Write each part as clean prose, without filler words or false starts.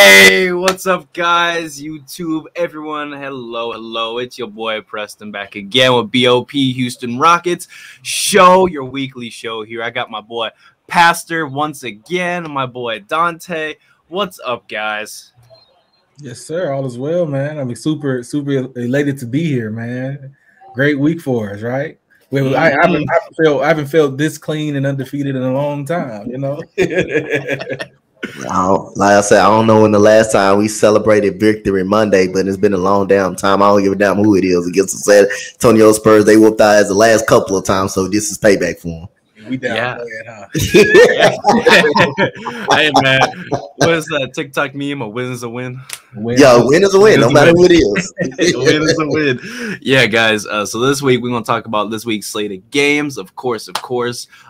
Hey, what's up, guys? YouTube, everyone, hello. It's your boy Preston back again with B.O.P. Houston Rockets show, your weekly show here. I got my boy Pastor once again, my boy Dante. What's up, guys? Yes, sir. All is well, man. I'm super elated to be here, man. Great week for us, right? Well, I haven't felt this clean and undefeated in a long time, you know. Like I said, I don't know when the last time we celebrated Victory Monday, but it's been a long damn time. I don't give a damn who it is against the San Antonio Spurs. They whooped our ass the last couple of times, so this is payback for them. We down bad, huh? Hey, man, what is that TikTok meme? A win is a win. Win is a win, no matter who it is. Win is a win. Yeah, guys. So this week we're gonna talk about this week's slate of games, of course.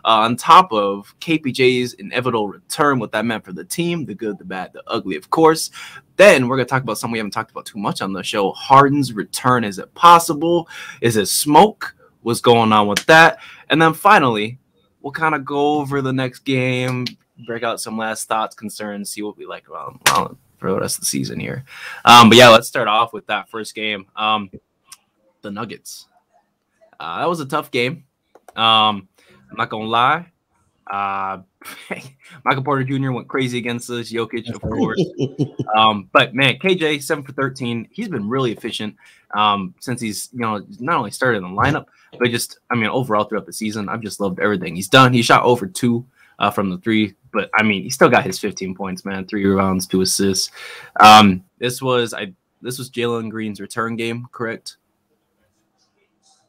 On top of KPJ's inevitable return, what that meant for the team, the good, the bad, the ugly, of course. Then we're gonna talk about something we haven't talked about too much on the show: Harden's return. Is it possible? Is it smoke? What's going on with that? And then finally, we'll kind of go over the next game, break out some last thoughts, concerns, see what we like around for the rest of the season here. But yeah, let's start off with that first game. The Nuggets. That was a tough game. I'm not gonna lie. Michael Porter Jr. went crazy against us. Jokic, of course. But man, KJ 7 for 13. He's been really efficient since he's not only started in the lineup, but just overall throughout the season. I've just loved everything he's done. He shot over 2 from the 3, but he still got his 15 points, man. 3 rebounds, 2 assists. This was Jalen Green's return game, correct?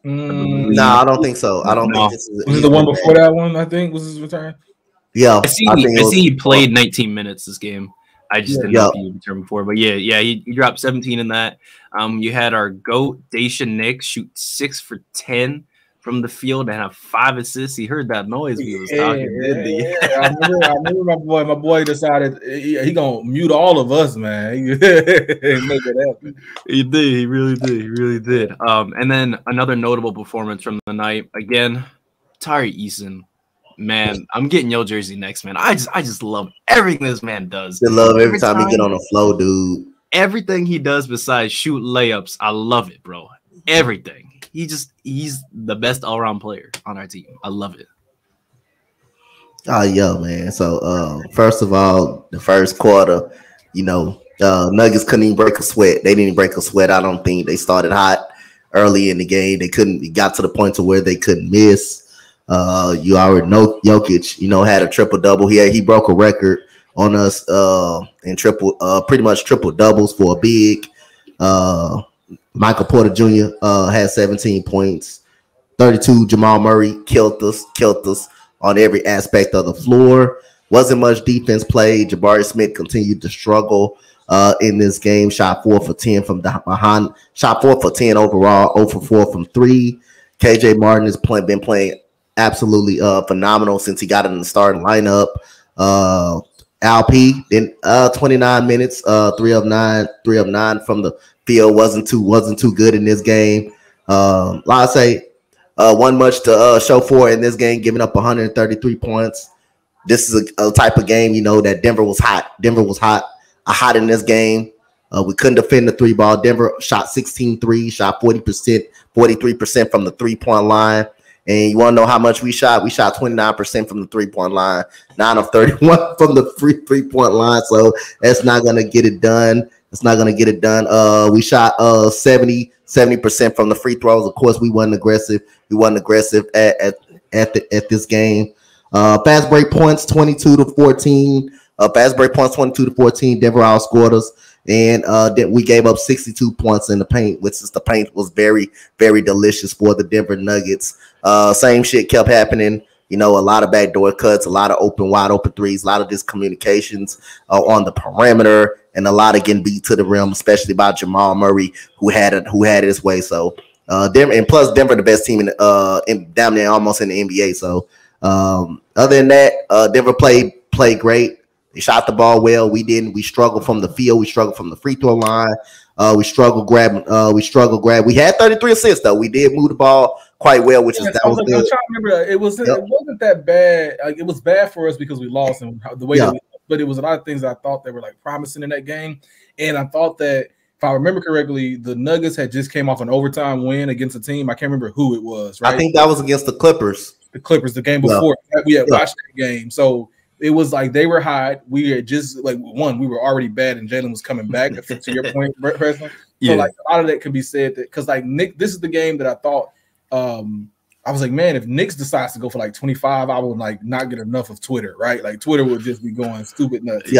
No, I don't think so. I don't think this is. Was it the one before that one? I think was his return. Yeah, I see he played 19 minutes this game. I just didn't know if he returned before, but yeah, he dropped 17 in that. You had our GOAT Daishen Nix shoot 6 for 10 from the field and have 5 assists. He heard that noise when he was talking, didn't he? I remember my boy decided he gonna mute all of us, man. Make it happen. He did. He really did. And then another notable performance from the night. Again, Tari Eason. Man, I'm getting your jersey next, man. I just love everything this man does. I love every time he get on the flow, dude. Everything he does besides shoot layups, I love it, bro. Everything. He's the best all-around player on our team. I love it. Oh, yo, man. So, first of all, the first quarter, Nuggets couldn't even break a sweat. They didn't break a sweat. I don't think they started hot early in the game. It got to the point to where they couldn't miss. You already know Jokic, had a triple-double. He broke a record on us in pretty much triple doubles for a big. Michael Porter Jr. Had 17 points. 32, Jamal Murray killed us on every aspect of the floor. Wasn't much defense played. Jabari Smith continued to struggle in this game. Shot 4 for 10 from behind. Shot 4 for 10 overall. 0 for 4 from 3. KJ Martin has been playing absolutely phenomenal since he got in the starting lineup. LP in 29 minutes, 3 of 9 from the field. Wasn't too good in this game. Like I say, one much to show for in this game, giving up 133 points. This is a type of game, that Denver was hot. Denver was hot in this game. We couldn't defend the 3-ball. Denver shot 16 threes, shot 40%, 43% from the 3-point line. And you want to know how much we shot? We shot 29% from the 3-point line, 9 of 31 from the three-point line. So that's not going to get it done. We shot 70% from the free throws. Of course, we wasn't aggressive. At this game. Fast break points 22 to 14. Fast break points 22 to 14. Denver outscored us. And then we gave up 62 points in the paint, which is the paint was very, very delicious for the Denver Nuggets. Same shit kept happening. A lot of backdoor cuts, a lot of wide open threes, a lot of miscommunications on the perimeter, and a lot of getting beat to the rim, especially by Jamal Murray, who had it his way. So Denver, and plus Denver, the best team in damn near almost in the NBA. So other than that, Denver played great. They shot the ball well. We didn't. We struggled from the field. We struggled from the free throw line. We struggled grab. We had 33 assists though. We did move the ball quite well, which that was good. I'm trying to remember. It wasn't that bad. It was bad for us because we lost, and the way that we but it was a lot of things that I thought that were like promising in that game. And I thought that, if I remember correctly, the Nuggets had just came off an overtime win against a team. I can't remember who it was, right? I think that was against the Clippers. The Clippers, the game before. We had watched that game. So it was like they were hot. We had just we were already bad, and Jalen was coming back, to your point, Preston. So like a lot of that could be said that because like Nick, this is the game that I thought I was like, man, if Knicks decides to go for like 25, I would like not get enough of Twitter, right? Like Twitter would just be going stupid nuts.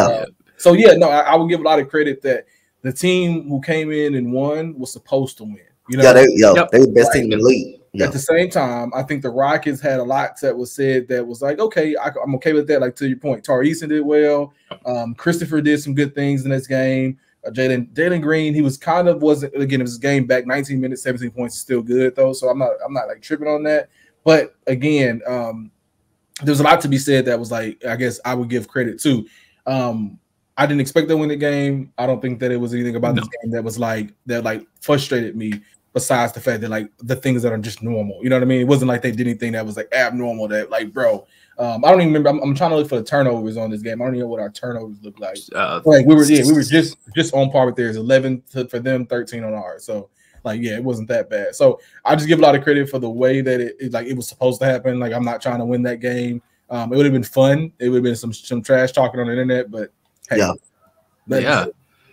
So I would give a lot of credit that the team who came in and won was supposed to win. You know, they were the best team in the league. At the same time, I think the Rockets had a lot that was said that was like, okay, I'm okay with that. Like to your point, Tari Eason did well. Christopher did some good things in this game. Jalen Green, he was wasn't again. It was his game back, 19 minutes, 17 points is still good though. So I'm not like tripping on that. But again, there's a lot to be said that was like, I guess I would give credit to. I didn't expect to win the game. I don't think that it was anything about this game that was like frustrated me. Besides the fact that like the things that are just normal, you know what I mean? It wasn't like they did anything that was like abnormal. That like, bro, I don't even remember. I'm trying to look for the turnovers on this game. I don't even know what our turnovers look like. Like we were just on par with theirs, 11 for them, 13 on ours. So like, yeah, it wasn't that bad. So I just give a lot of credit for the way that it was supposed to happen. Like I'm not trying to win that game. It would have been fun. It would have been some trash talking on the internet, but hey,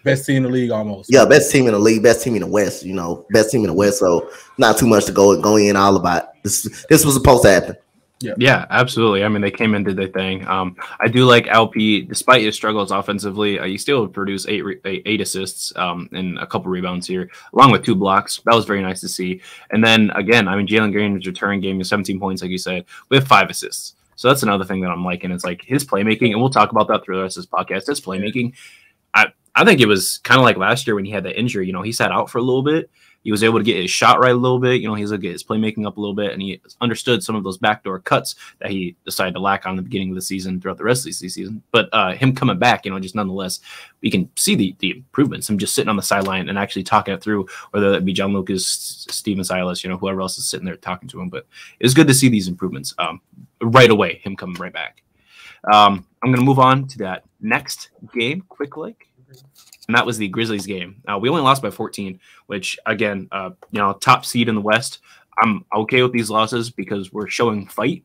best team in the league almost. Yeah, best team in the league, best team in the West, best team in the West. So not too much to go in all about. This was supposed to happen. Yeah, absolutely. I mean, they came in, did their thing. I do like LP, despite his struggles offensively, he still produced eight assists and a couple rebounds here, along with 2 blocks. That was very nice to see. And then again, I mean, Jalen Green's return game is 17 points, like you said, with 5 assists. So that's another thing that I'm liking. It's like his playmaking, and we'll talk about that through the rest of this podcast. His playmaking, I think it was kind of like last year when he had that injury. He sat out for a little bit. He was able to get his shot right a little bit. He was able to get his playmaking up a little bit, and he understood some of those backdoor cuts that he decided to lack on the beginning of the season throughout the rest of the season. But him coming back, just nonetheless, we can see the improvements. Him just sitting on the sideline and actually talking it through, whether that be John Lucas, Steven Silas, whoever else is sitting there talking to him. But it's good to see these improvements right away, him coming right back. I'm going to move on to that next game quickly. And that was the Grizzlies game. We only lost by 14, which, again, top seed in the West. I'm okay with these losses because we're showing fight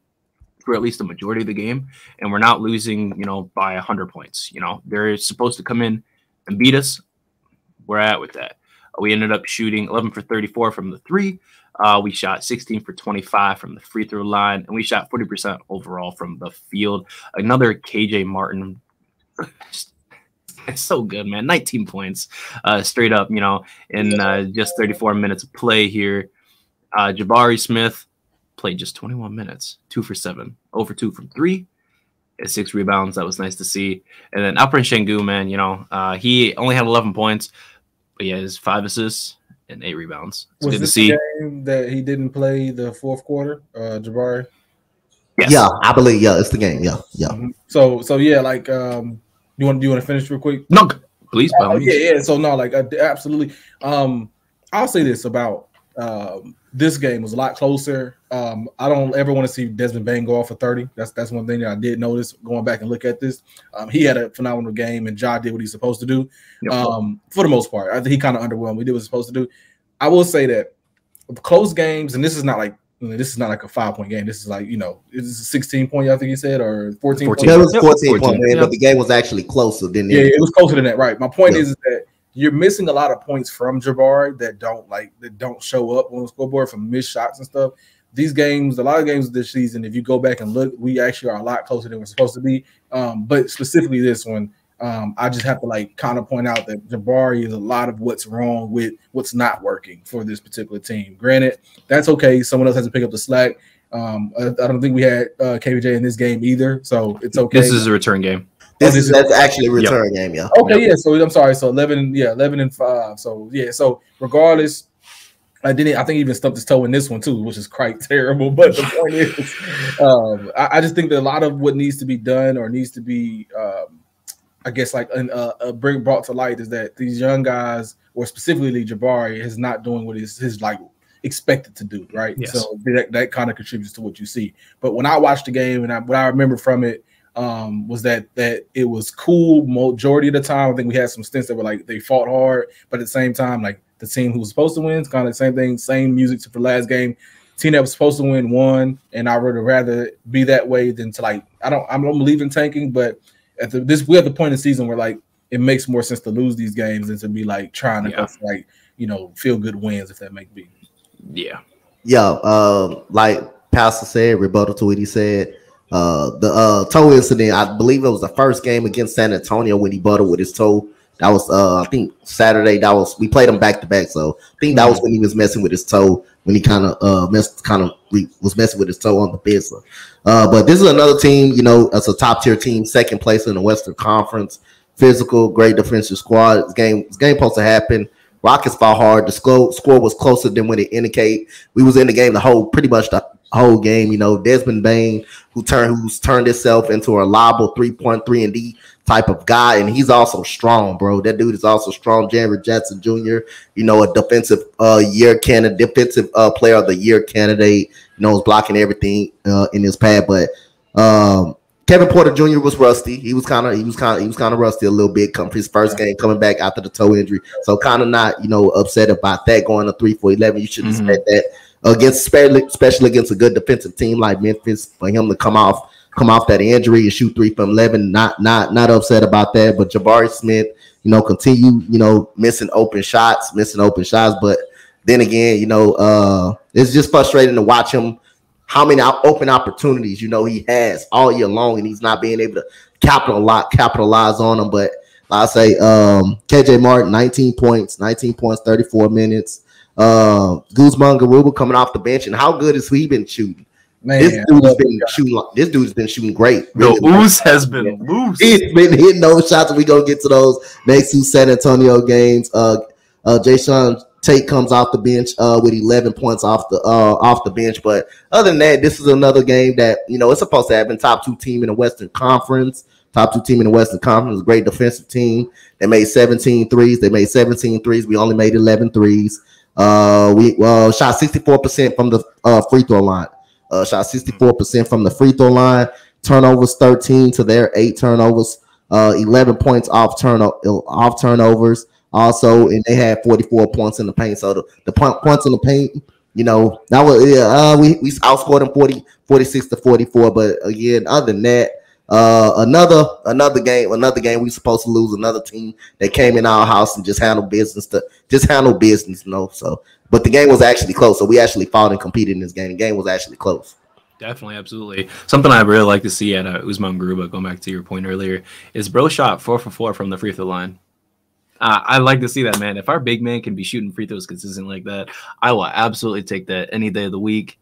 for at least the majority of the game, and we're not losing, by 100 points. They're supposed to come in and beat us. We're at with that. We ended up shooting 11 for 34 from the 3. We shot 16 for 25 from the free throw line, and we shot 40% overall from the field. Another KJ Martin. It's so good, man. 19 points straight up, in just 34 minutes of play here. Jabari Smith played just 21 minutes, 2 for 7, 0 for 2 from 3, 6 rebounds. That was nice to see. And then Alperen Sengun, man, he only had 11 points, but he has 5 assists and 8 rebounds. It's was good this to see. The game that he didn't play the fourth quarter, Jabari? Yes. Yeah, I believe. Yeah, it's the game. Yeah. Mm-hmm. So yeah, like do you want to finish real quick? No, please. Yeah. So no, like absolutely. I'll say this about this game was a lot closer. I don't ever want to see Desmond Bane go off for 30. That's one thing that I did notice going back and look at this. He had a phenomenal game, and Ja did what he's supposed to do. For the most part, I think he kind of underwhelmed. He did what he's supposed to do. I will say that close games, and this is not like a 5-point game. This is like, this is a 16-point, I think you said, or 14. Yeah, it was 14-point game, but the game was actually closer than that. Yeah, it was closer than that, right? My point is that you're missing a lot of points from Jabari that don't show up on the scoreboard from missed shots and stuff. These games, a lot of games this season, if you go back and look, we actually are a lot closer than we're supposed to be. But specifically this one, I just have to kind of point out that Jabari is a lot of what's wrong with what's not working for this particular team. Granted, that's okay. Someone else has to pick up the slack. I don't think we had KPJ in this game either, so it's okay. This is a return game. That's actually a return game, yeah. Okay, yeah. So I'm sorry. So 11 and 5. So yeah. So regardless, I think he even stubbed his toe in this one too, which is quite terrible. But the point is, I just think that a lot of what needs to be done or needs to be, I guess, brought to light is that these young guys, or specifically Jabari, is not doing what his expected to do, right? Yes. So that kind of contributes to what you see. But when I watched the game and what I remember from it, was that it was cool majority of the time. I think we had some stints that were like they fought hard, but at the same time, like the team who was supposed to win, it's kind of the same thing, same music to the last game. Team that was supposed to win won, and I would rather be that way than to like I don't believe in tanking, but we're at the point in the season where like it makes more sense to lose these games than to be like trying to go for like feel good wins, if that may be. Yeah. Like Pastor said, rebuttal to what he said. The toe incident, I believe it was the first game against San Antonio when he butted with his toe. That was I think Saturday. We played them back to back, so I think that was when he was messing with his toe, when he kind of was messing with his toe on the bench. But this is another team, it's a top tier team, second place in the Western Conference. Physical, great defensive squad. This game supposed to happen. Rockets fought hard. The score was closer than what it indicate. We was in the game pretty much the whole game. Desmond Bain, who's turned himself into a reliable 3.3 and D type of guy, and he's also strong, bro. That dude is also strong. Jared Jackson Jr., a defensive year candidate, defensive player of the year candidate. Is blocking everything in his pad, but Kevin Porter Jr. was rusty. He was kind of rusty a little bit. Come his first game coming back after the toe injury, so kind of not upset about that going to 3 for 11. You should expect that especially against a good defensive team like Memphis, for him to come off that injury and shoot 3 from 11. Not upset about that. But Jabari Smith, continue missing open shots. But then again, it's just frustrating to watch him. How many open opportunities he has all year long, and he's not being able to capitalize on them. But like I say, KJ Martin, 19 points, 34 minutes. Guzman Garuba coming off the bench, and how good has he been shooting? Man, this dude's been shooting great. Really. The Oos has been loose. He's been hitting those shots. We gonna get to those next 2 San Antonio games. Jason Tate comes off the bench with 11 points off the bench. But other than that, this is another game that it's supposed to happen. Top 2 team in the Western Conference. A great defensive team. They made 17 threes. We only made 11 threes. We shot 64% from the free throw line. Shot 64% from the free throw line. Turnovers 13 to their 8 turnovers. 11 points off turnovers. Also, and they had 44 points in the paint. So the points in the paint, that was we outscored them 46 to 44. But again, other than that, another game we supposed to lose. Another team that came in our house and just handled business. So, but the game was actually close. So we actually fought and competed in this game. The game was actually close. Definitely, absolutely. Something I really like to see at Usman Garuba, going back to your point earlier, is bro shot 4 for 4 from the free throw line. I like to see that, man. If our big man can be shooting free throws consistent like that, I will absolutely take that any day of the week.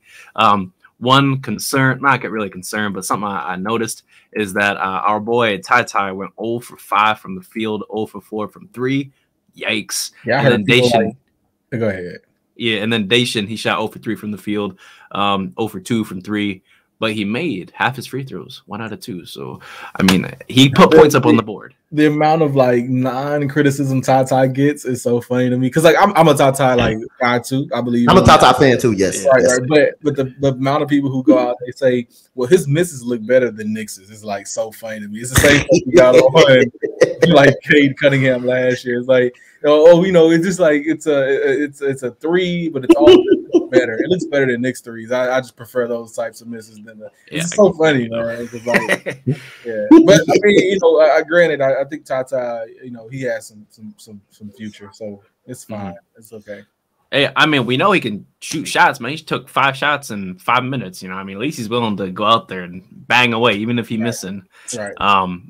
One concern, not get really concerned, but something I noticed is that our boy Ty went 0 for 5 from the field, 0 for 4 from 3. Yikes. Yeah, I heard Dacian. Go ahead. Yeah, and then Dacian, he shot 0 for 3 from the field, 0 for 2 from 3. But he made half his free throws, 1 out of 2. So, I mean, he put points up on the board. The amount of like non-criticism Ty gets is so funny to me because like I'm a Ty like guy too. I believe I'm a Ty fan too. Yes, right, yes. Right. But the amount of people who go out, they say, "Well, his misses look better than Knicks's." It's like so funny to me. It's the same thing we got on like Cade Cunningham last year. It's like, it's just like it's a 3, but it's all better. It looks better than Knicks threes. I just prefer those types of misses than the. It's so funny, man. Like, yeah, but I mean, granted, I think Ty, he has some future, so it's fine. It's okay. Hey, I mean, we know he can shoot shots, man. He took 5 shots in 5 minutes. I mean, at least he's willing to go out there and bang away, even if he's missing. Right.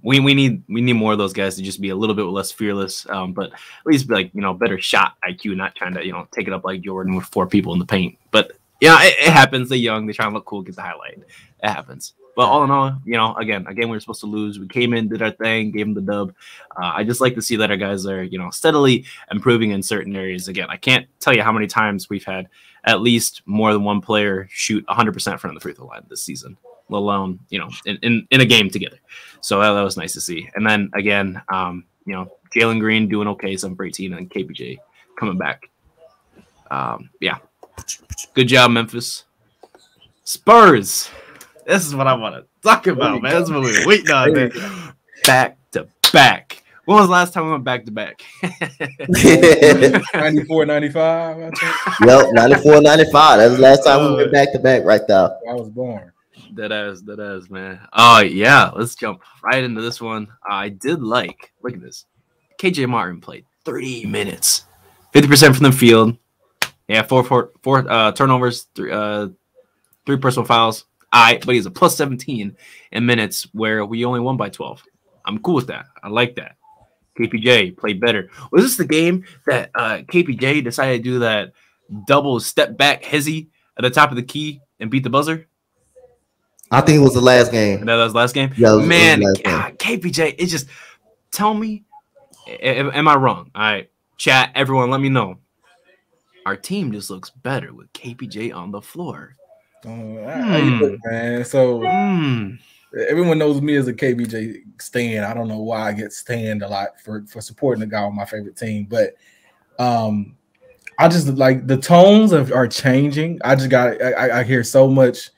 We need more of those guys to just be a little bit less fearless, but at least be like better shot IQ, not trying to take it up like Jordan with 4 people in the paint. But it happens. They're young. They try to look cool, get the highlight. It happens. But all in all, again, we were supposed to lose. We came in, did our thing, gave them the dub. I just like to see that our guys are, steadily improving in certain areas. Again, I can't tell you how many times we've had at least more than one player shoot 100% from the free throw line this season, let alone, in a game together. So that was nice to see. And then again, Jalen Green doing okay, 7 for 18, and KPJ coming back. Yeah. Good job, Memphis. Spurs. This is what I want to talk about, man. This is what we're waiting on, man. Back to back. When was the last time we went back to back? 94, 95, I think. Yep, 94, 95. That's the last time we went back to back right there. I was born. That is, man. Oh, yeah. Let's jump right into this one. I did like, look at this. KJ Martin played 30 minutes, 50% from the field. Yeah, four turnovers, three personal fouls. But he's a plus 17 in minutes where we only won by 12. I'm cool with that. I like that. KPJ played better. Was this the game that KPJ decided to do that double step back hezzy at the top of the key and beat the buzzer? I think it was the last game. That was the last game? Yeah, man, KPJ, it's just, tell me, am I wrong? All right, chat, everyone, let me know. Our team just looks better with KPJ on the floor. Man. So everyone knows me as a KPJ stan. I don't know why I get stanned a lot for supporting the guy on my favorite team, but I just like the tones are changing. I hear so much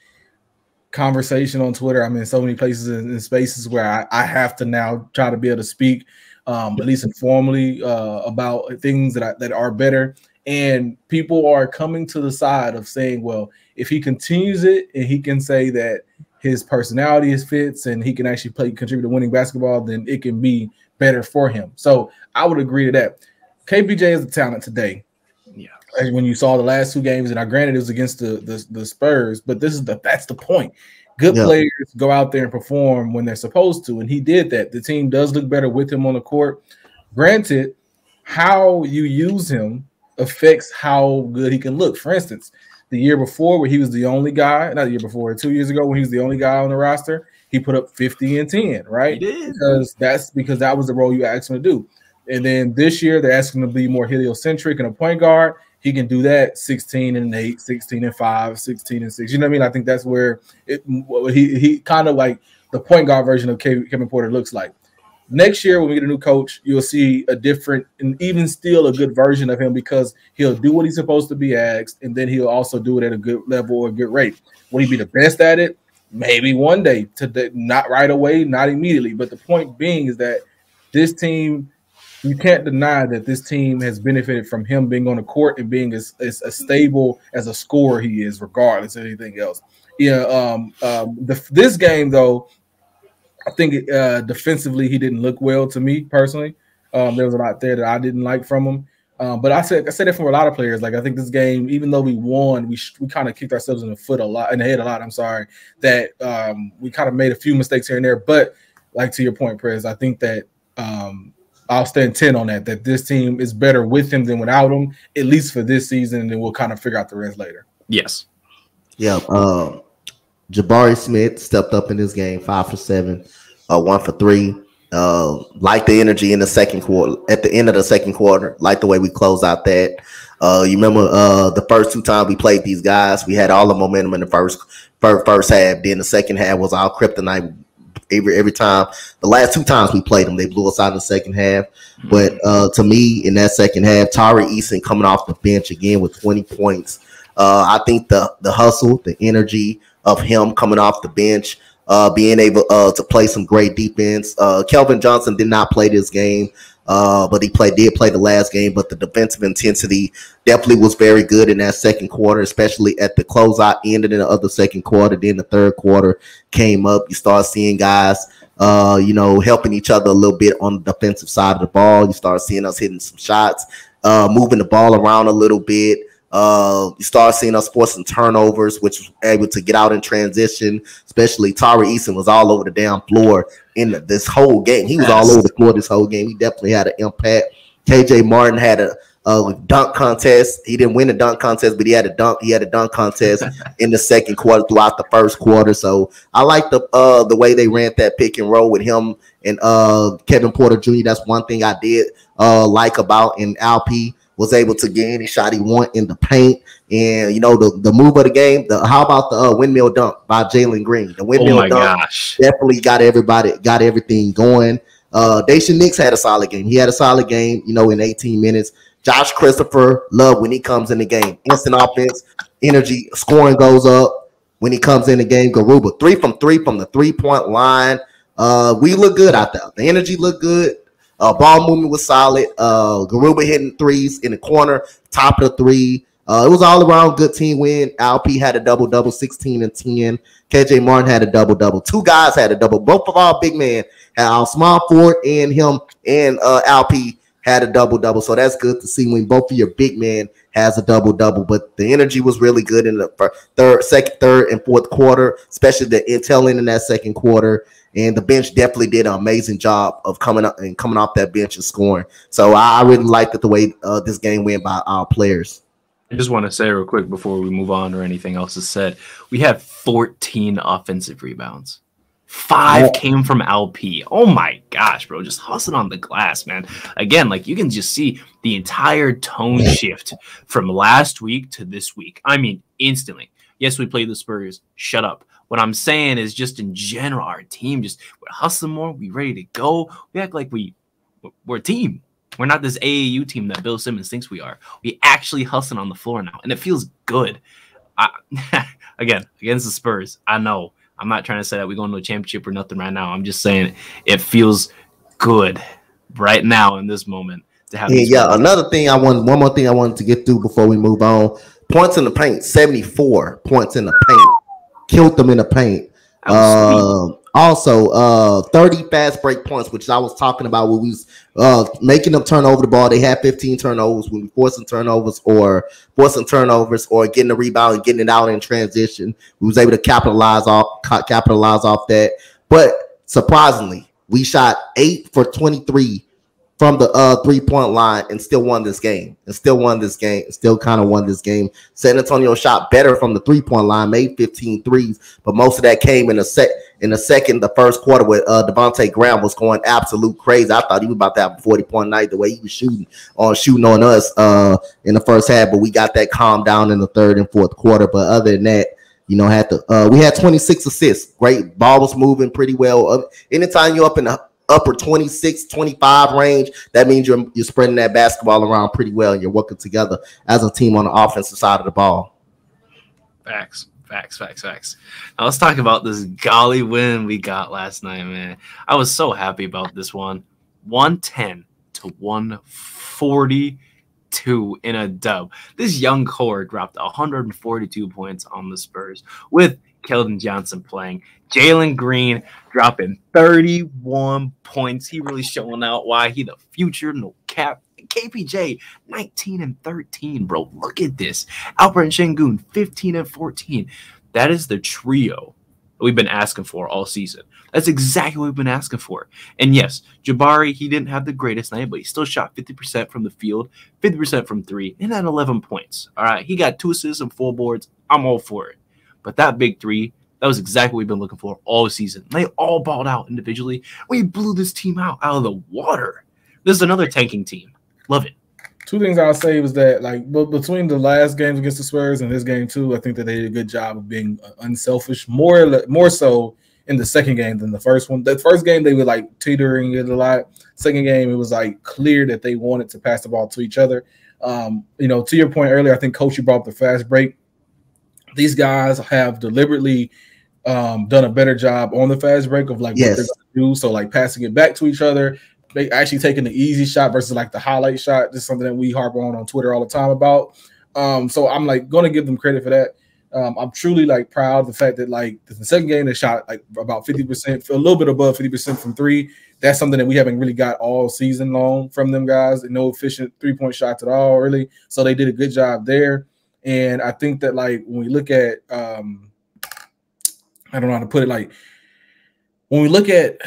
conversation on Twitter. I'm in so many places and spaces where I have to now try to be able to speak at least informally about things that are better. And people are coming to the side of saying, well, if he continues it and he can say that his personality fits and he can actually contribute to winning basketball, then it can be better for him. So I would agree to that. KPJ is a talent today. Yeah. When you saw the last two games, and I granted it was against the Spurs, but that's the point. Good players go out there and perform when they're supposed to, and he did that. The team does look better with him on the court. Granted, how you use him affects how good he can look. For instance, the year before where he was the only guy, not the year before, 2 years ago when he was the only guy on the roster, he put up 50 and 10, right? He did. Because that was the role you asked him to do. And then this year they're asking him to be more heliocentric and a point guard. He can do that 16 and 8, 16 and 5, 16 and 6. You know what I mean? I think that's where he kind of like the point guard version of Kevin Porter looks like. Next year, when we get a new coach, you'll see a different and even still a good version of him because he'll do what he's supposed to be asked, and then he'll also do it at a good level or a good rate. Will he be the best at it? Maybe one day, not right away, not immediately. But the point being is that this team, you can't deny that this team has benefited from him being on the court and being as stable as a scorer he is, regardless of anything else. Yeah. This game, though, I think defensively he didn't look well to me personally. There was a lot there that I didn't like from him. But I said it from a lot of players. Like I think this game, even though we won, we kind of kicked ourselves in the head a lot. I'm sorry that we kind of made a few mistakes here and there. But like to your point, Prez, I think that I'll stand 10 on that this team is better with him than without him, at least for this season, and then we'll kind of figure out the rest later. Yes. Yeah. Jabari Smith stepped up in this game, 5 for 7, 1 for 3. Like the energy in the second quarter, at the end of the second quarter, like the way we closed out that. You remember the first two times we played these guys, we had all the momentum in the first half. Then the second half was all kryptonite. Every time, the last two times we played them, they blew us out in the second half. But to me, in that second half, Tari Eason coming off the bench again with 20 points. I think the hustle, the energy of him coming off the bench, being able to play some great defense. Kelvin Johnson did not play this game, but he did play the last game. But the defensive intensity definitely was very good in that second quarter, especially at the closeout end of the second quarter. Then the third quarter came up. You start seeing guys, helping each other a little bit on the defensive side of the ball. You start seeing us hitting some shots, moving the ball around a little bit. You start seeing us force some turnovers, which was able to get out in transition. Especially Tari Eason was all over the damn floor in this whole game. He was all over the floor this whole game. He definitely had an impact. KJ Martin had a dunk contest. He didn't win the dunk contest, but he had a dunk. He had a dunk contest in the second quarter throughout the first quarter. So I like the way they ran that pick and roll with him and Kevin Porter Jr. That's one thing I did like about in Alp. Was able to get any shot he want in the paint. And, the move of the game, how about the windmill dunk by Jalen Green? The windmill dunk definitely got everything going. Daishen Nix had a solid game. He had a solid game, in 18 minutes. Josh Christopher, love when he comes in the game. Instant offense, energy, scoring goes up. when he comes in the game. Garuba 3 from 3 from the 3-point line. We look good out there. The energy looked good. Ball movement was solid. Garuba hitting threes in the corner, top of the three. It was all around good team win. Alp had a double-double, 16 and 10. KJ Martin had a double-double. Two guys had a double. Both of our big men, our small forward and him and Alp had a double-double. So that's good to see when both of your big men has a double-double. But the energy was really good in the second, third, and fourth quarter, especially the intel in that second quarter. And the bench definitely did an amazing job of coming off that bench and scoring. So I really liked the way this game went by our players. I just want to say real quick before we move on or anything else is said, we had 14 offensive rebounds. 5 came from LP. Oh my gosh, bro. Just hustling on the glass, man. Again, like you can just see the entire tone shift from last week to this week. I mean, instantly. Yes, we played the Spurs. Shut up. What I'm saying is just in general, our team just we're hustling more. We ready to go. We act like we're a team. We're not this AAU team that Bill Simmons thinks we are. We actually hustling on the floor now, and it feels good. Again, against the Spurs, I know. I'm not trying to say that we're going to a championship or nothing right now. I'm just saying it feels good right now in this moment to have. Another thing one more thing I wanted to get through before we move on. Points in the paint, 74 points in the paint. Killed them in the paint. Also, 30 fast break points, which I was talking about when we was making them turn over the ball. They had 15 turnovers when we forcing turnovers or getting the rebound and getting it out in transition. We was able to capitalize off that. But surprisingly, we shot 8 for 23 from the 3-point line and still won this game. Still kind of won this game. San Antonio shot better from the 3-point line, made 15 threes, but most of that came in the first quarter where Devontae Graham was going absolute crazy. I thought he was about to have a 40-point night the way he was shooting on us in the first half, but we got that calmed down in the third and fourth quarter. But other than that, we had 26 assists. Great. Ball was moving pretty well. Anytime you're up in the upper 26, 25 range, that means you're spreading that basketball around pretty well and you're working together as a team on the offensive side of the ball. Facts. Now let's talk about this golly win we got last night, man. I was so happy about this one. 110 to 142 in a dub. This young core dropped 142 points on the Spurs with Keldon Johnson playing. Jalen Green dropping 31 points. He really showing out why he the future, no cap. KPJ, 19 and 13, bro. Look at this. Alperen Şengün, 15 and 14. That is the trio that we've been asking for all season. That's exactly what we've been asking for. And yes, Jabari, he didn't have the greatest night, but he still shot 50% from the field, 50% from 3, and had 11 points. All right, he got 2 assists and 4 boards. I'm all for it. But that big 3, that was exactly what we've been looking for all season. They all balled out individually. We blew this team out of the water. This is another tanking team. Love it. 2 things I'll say was that, like, between the last games against the Spurs and this game too, I think that they did a good job of being unselfish, more so in the second game than the first one. The first game, they were like teetering it a lot. Second game, it was like clear that they wanted to pass the ball to each other. To your point earlier, I think Coach, you brought up the fast break. These guys have deliberately done a better job on the fast break of like what they're going to do. So like passing it back to each other, they actually taking the easy shot versus like the highlight shot. This is something that we harp on Twitter all the time about. So I'm like going to give them credit for that. I'm truly like proud of the fact that like the second game they shot like about 50%, a little bit above 50% from 3. That's something that we haven't really got all season long from them guys. No efficient 3-point shots at all, really. So they did a good job there. And I think that like when we look at I don't know how to put it, like when we look at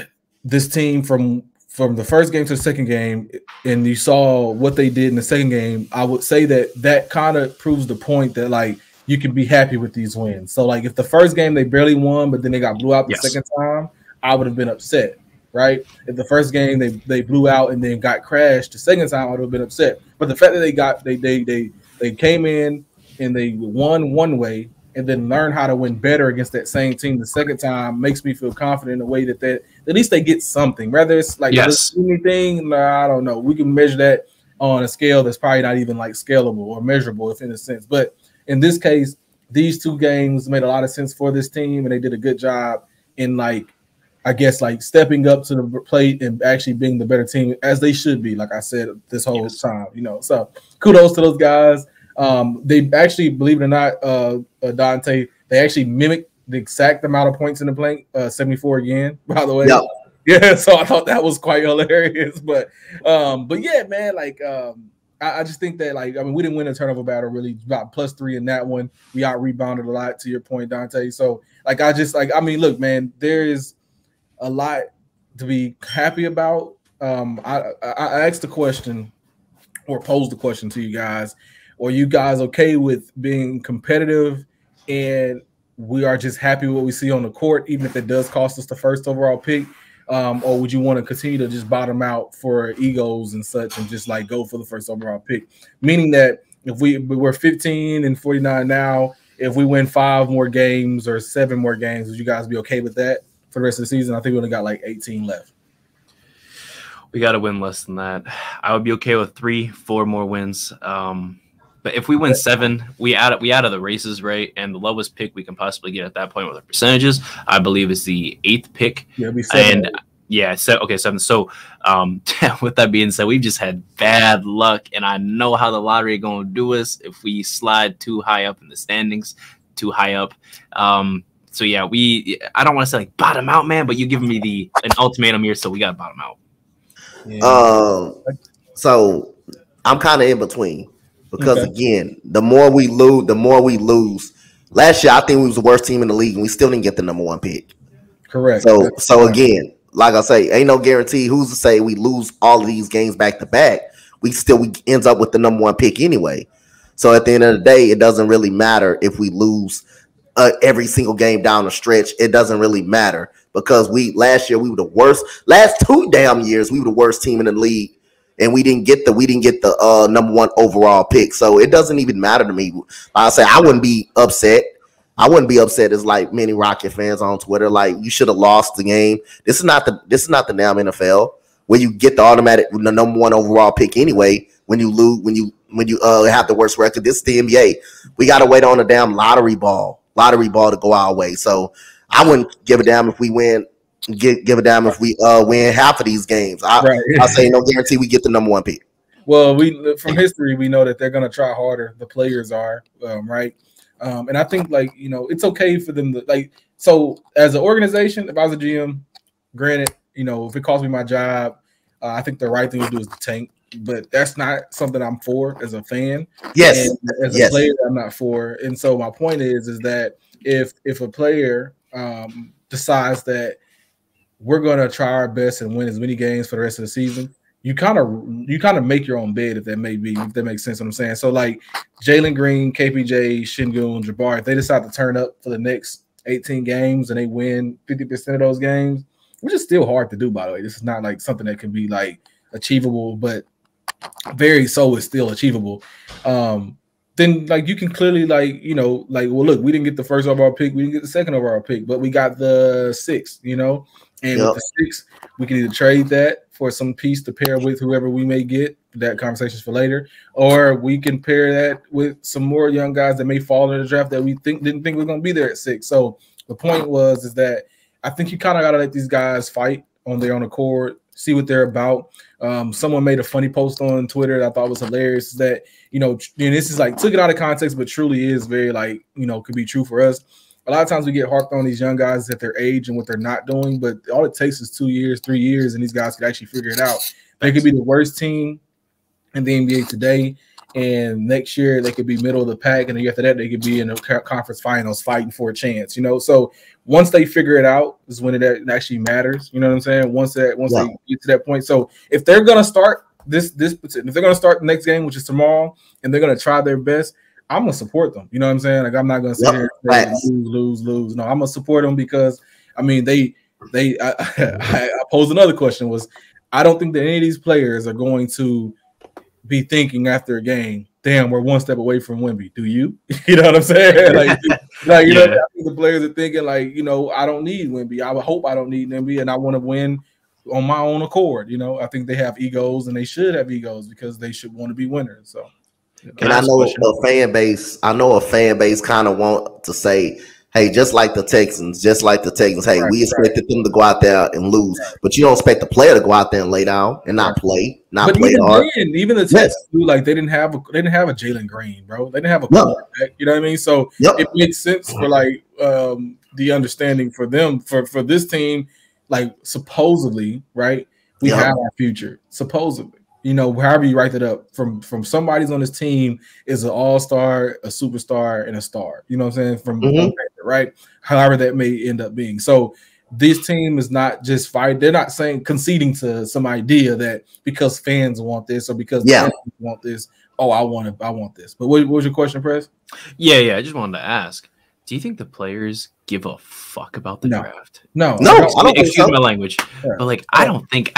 this team from the first game to the second game, and you saw what they did in the second game, I would say that kind of proves the point that like you can be happy with these wins. So like if the first game they barely won, but then they got blew out the second time, I would have been upset, right? If the first game they blew out and then got crashed the second time, I would have been upset. But the fact that they came in and they won one way and then learn how to win better against that same team the second time makes me feel confident in a way that at least they get something. Whether it's like anything, I don't know. We can measure that on a scale that's probably not even like scalable or measurable, if in a sense. But in this case, these two games made a lot of sense for this team, and they did a good job in I guess stepping up to the plate and actually being the better team as they should be. Like I said this whole time, So kudos to those guys. They actually, believe it or not, Dante, they actually mimicked the exact amount of points in the blank, 74 again. By the way, yeah. So I thought that was quite hilarious. But yeah, man, I just think that we didn't win a turnover battle really. About +3 in that one. We out rebounded a lot, to your point, Dante. So look, man, there is a lot to be happy about. I asked the question, or posed the question to you guys: are you guys okay with being competitive, and we are just happy with what we see on the court, even if it does cost us the first overall pick? Or would you want to continue to just bottom out for egos and such and just go for the first overall pick? Meaning that if we're 15-49 now, if we win 5 more games or 7 more games, would you guys be okay with that for the rest of the season? I think we only got 18 left. We got to win less than that. I would be okay with 3-4 more wins. But if we win 7, we out of the races, right? And the lowest pick we can possibly get at that point with the percentages, I believe, is the 8th pick. Yeah, it'll be 7. And 7. So, with that being said, we've just had bad luck, and I know how the lottery going to do us if we slide too high up in the standings, too high up. So yeah, I don't want to say bottom out, man, but you giving me an ultimatum here, so we got to bottom out. Yeah. So I'm kind of in between. Because again, the more we lose. Last year, I think we was the worst team in the league, and we still didn't get the number 1 pick. Correct. So again, like I say, ain't no guarantee. Who's to say we lose all of these games back to back? We ends up with the number 1 pick anyway. So at the end of the day, it doesn't really matter if we lose every single game down the stretch. It doesn't really matter because last year we were the worst. Last 2 damn years, we were the worst team in the league. And we didn't get the number 1 overall pick, so it doesn't even matter to me. I say I wouldn't be upset. I wouldn't be upset as many Rocket fans on Twitter. You should have lost the game. This is not the damn NFL where you get the number 1 overall pick anyway. When you lose, when you have the worst record, this is the NBA. We got to wait on a damn lottery ball to go our way. So I wouldn't give a damn if we win. Give a damn if we win half of these games. I say no guarantee we get the number 1 pick. Well, from history we know that they're going to try harder. The players are right, and I think it's okay for them to So as an organization, if I was a GM, granted, if it costs me my job, I think the right thing to do is to tank. But that's not something I'm for as a fan. Yes, and as a player, I'm not for. And so my point is that if a player decides that we're going to try our best and win as many games for the rest of the season, you kind of make your own bed, if that makes sense what I'm saying. So Jalen Green, KPJ, Şengün, Jabbar, if they decide to turn up for the next 18 games and they win 50% of those games, which is still hard to do, by the way. This is not something that can be achievable, but very so is still achievable. Then you can clearly well, look, we didn't get the first overall pick, we didn't get the second overall pick, but we got the 6th, and with the 6th, we can either trade that for some piece to pair with whoever we may get. That conversation's for later, or we can pair that with some more young guys that may fall in the draft that we didn't think was going to be there at 6. So the point is that I think you kind of got to let these guys fight on their own accord, see what they're about. Someone made a funny post on Twitter that I thought was hilarious. That and this is took it out of context, but truly is very could be true for us. A lot of times we get harped on these young guys at their age and what they're not doing, but all it takes is 2 years, 3 years, and these guys could actually figure it out. They could be the worst team in the NBA today, and next year they could be middle of the pack, and then after that they could be in the conference finals fighting for a chance. So once they figure it out is when it actually matters. You know what I'm saying? Once they get to that point. So if they're gonna start if they're gonna start the next game, which is tomorrow, and they're gonna try their best, I'm gonna support them. You know what I'm saying? I'm not gonna sit here and say lose. No, I'm gonna support them because I posed another question was I don't think that any of these players are going to be thinking after a game, damn, we're one step away from Wemby. Do you? You know what I'm saying? I think the players are thinking I don't need Wemby. I would hope I don't need Wemby, and I want to win on my own accord. I think they have egos, and they should have egos because they should want to be winners. So. And I know a fan base kind of want to say, hey, just like the Texans, hey, we expected them to go out there and lose. But you don't expect the player to go out there and lay down and not play hard. Even the Texans, like they didn't have a Jalen Green, bro. They didn't have a quarterback. You know what I mean? So it makes sense for like the understanding for them for this team, like supposedly, right? We have our future, supposedly. You know, however you write that up, from somebody's on this team is an all-star, a superstar, and a star. You know what I'm saying? From right? However that may end up being. So this team is not just fight. They're not conceding to some idea that because fans want this or because fans want this. Oh, I want this. But what was your question, Press? Yeah. I just wanted to ask. Do you think the players give a fuck about the draft? No. Excuse my language, but like I don't think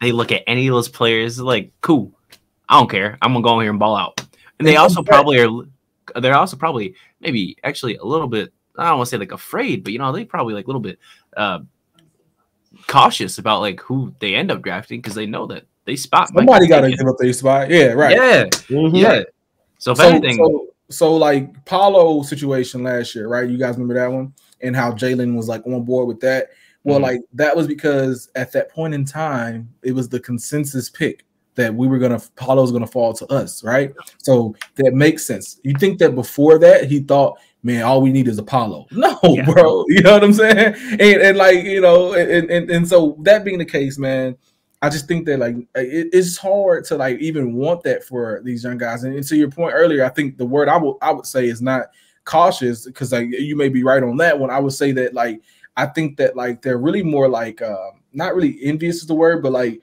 they look at any of those players like cool. I don't care. I'm gonna go in here and ball out. And they're also probably maybe actually a little bit. I don't want to say like afraid, but you know they probably like a little bit cautious about like who they end up drafting because they know that they spot somebody got to give up their spot. Yeah, right. Yeah. So if anything. So like Paulo situation last year, right? You guys remember that one and how Jalen was like on board with that. Well, like that was because at that point in time, it was the consensus pick that Paulo's gonna fall to us, right? So that makes sense. You think that before that he thought, man, all we need is Apollo. No, bro. You know what I'm saying? And like, you know, and so that being the case, man, I just think that like it's hard to like even want that for these young guys. And to your point earlier, I think the word I would say is not cautious because like you may be right on that one. I would say that like I think that like they're really more like not really envious is the word, but like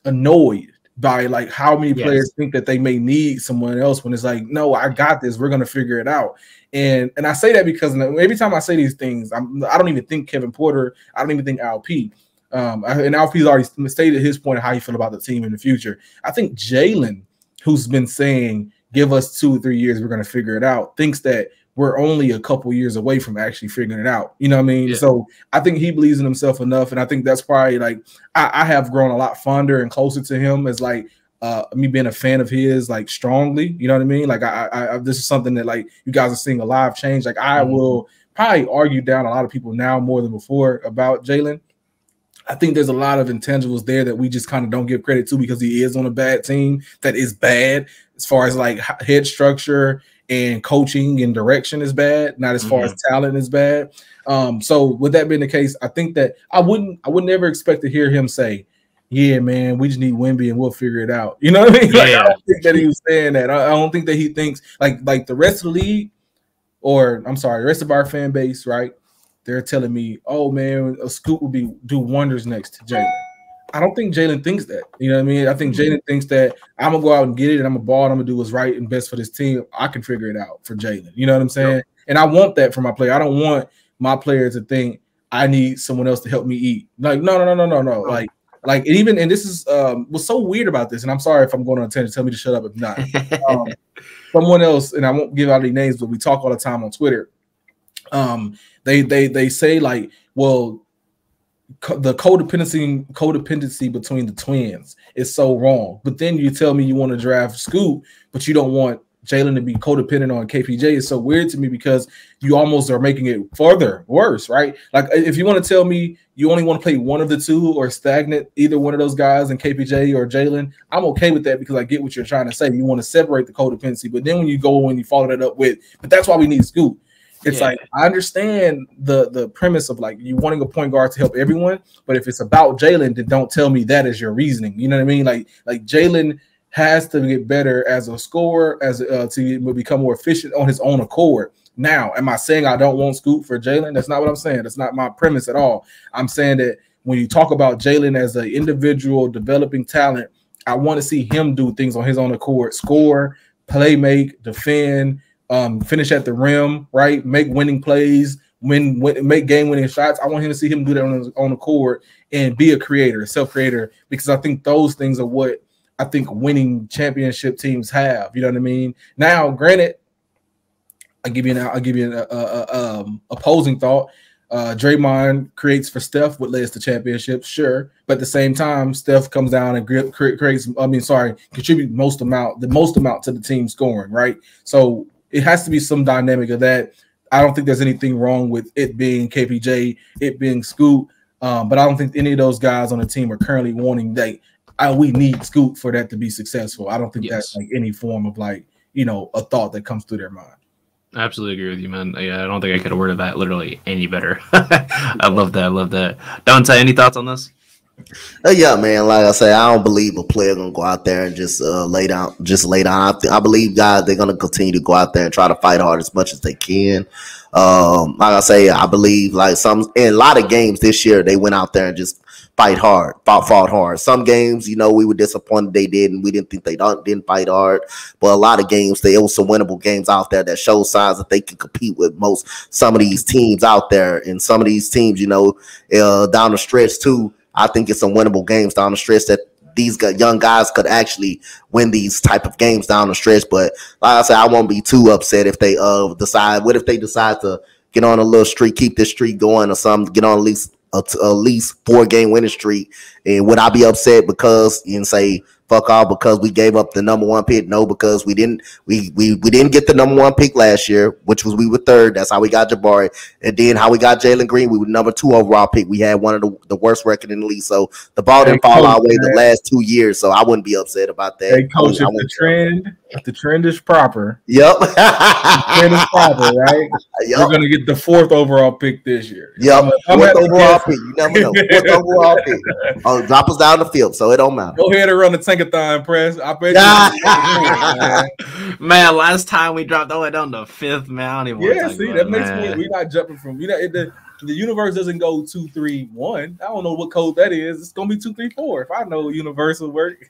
annoyed by like how many players think that they may need someone else when it's like, no, I got this. We're gonna figure it out. And I say that because every time I say these things, I don't even think Kevin Porter. I don't even think LP. And Alfie's already stated his point of how he feel about the team in the future. I think Jalen, who's been saying, give us 2 or 3 years, we're going to figure it out, thinks that we're only a couple years away from actually figuring it out. You know what I mean? Yeah. So I think he believes in himself enough. And I think that's probably like, I have grown a lot fonder and closer to him as like me being a fan of his, like strongly, you know what I mean? Like I this is something that like you guys are seeing a live change. Like I will probably argue down a lot of people now more than before about Jalen. I think there's a lot of intangibles there that we just kind of don't give credit to because he is on a bad team that is bad as far as like head structure and coaching and direction is bad, not as far as talent is bad. So with that being the case, I think that I would never expect to hear him say, yeah, man, we just need Wemby and we'll figure it out. You know what I mean? Like, I don't think that he was saying that. I don't think that he thinks like the rest of the league, or I'm sorry, the rest of our fan base, right? They're telling me, oh man, a scoop would do wonders next to Jalen. I don't think Jalen thinks that. You know what I mean? I think Jalen thinks that I'm gonna go out and get it and I'm gonna ball and I'm gonna do what's right and best for this team. I can figure it out for Jalen. You know what I'm saying? Yep. And I want that for my player. I don't want my player to think I need someone else to help me eat. Like, no. Like even, and this is what's so weird about this, and I'm sorry if I'm going on a tangent, tell me to shut up if not. Someone else, and I won't give out any names, but we talk all the time on Twitter. They say like, well, the codependency between the twins is so wrong. But then you tell me you want to draft Scoot, but you don't want Jalen to be codependent on KPJ. Is so weird to me because you almost are making it further worse, right? Like if you want to tell me you only want to play one of the two or stagnant either one of those guys in KPJ or Jalen, I'm okay with that because I get what you're trying to say. You want to separate the codependency, but then when you go and you follow that up with, but that's why we need Scoot. It's like I understand the premise of like you wanting a point guard to help everyone, but if it's about Jalen, then don't tell me that is your reasoning. You know what I mean? Like Jalen has to get better as a scorer, as to become more efficient on his own accord. Now, am I saying I don't want Scoot for Jalen? That's not what I'm saying. That's not my premise at all. I'm saying that when you talk about Jalen as an individual developing talent, I want to see him do things on his own accord: score, play, make, defend. Finish at the rim, right? Make winning plays, make game-winning shots. I want him to see him do that on his own accord and be a creator, self-creator, because I think those things are what I think winning championship teams have. You know what I mean? Now, granted, I'll give you an opposing thought. Draymond creates for Steph, what leads to championships, sure. But at the same time, Steph comes down and contribute the most amount to the team scoring, right? So it has to be some dynamic of that. I don't think there's anything wrong with it being KPJ, it being Scoot, but I don't think any of those guys on the team are currently wanting we need Scoot for that to be successful. I don't think that's like any form of like, a thought that comes through their mind. I absolutely agree with you, man. Yeah, I don't think I could have worded that literally any better. I love that. Dante, any thoughts on this? Yeah, man. Like I say, I don't believe a player gonna go out there and just lay down. I believe guys they're gonna continue to go out there and try to fight hard as much as they can. Like I say, I believe like in a lot of games this year they went out there and just fought hard. Some games, we were disappointed they did, and we didn't think they didn't fight hard. But a lot of games, there was some winnable games out there that show signs that they can compete with some of these teams out there, and some of these teams, down the stretch too. I think it's some winnable games down the stretch that these young guys could actually win these type of games down the stretch. But like I said, I won't be too upset if they decide. What if they decide to get on a little streak, keep this streak going or something, get on at least 4-game winning streak? And would I be upset because say fuck off because we gave up the number 1 pick? No, because we didn't get the number 1 pick last year, which was we were 3rd. That's how we got Jabari. And then how we got Jalen Green, we were number 2 overall pick. We had one of the worst record in the league. So the ball didn't fall our way the last 2 years. So I wouldn't be upset about that. Hey, coach, if the trend is proper. Yep. The trend is proper, right? Yep. We're gonna get the 4th overall pick this year. Yep. 4th overall pick. You never know. 4th overall pick. Oh, drop us down the field, so it don't matter. Go ahead and run the Tankathon press. I bet you. Man, last time we dropped all the way down to 5th, man. I don't even see, that makes me. We're not jumping from. The universe doesn't go 2, 3, 1. I don't know what code that is. It's gonna be 2, 3, 4. If I know universal work.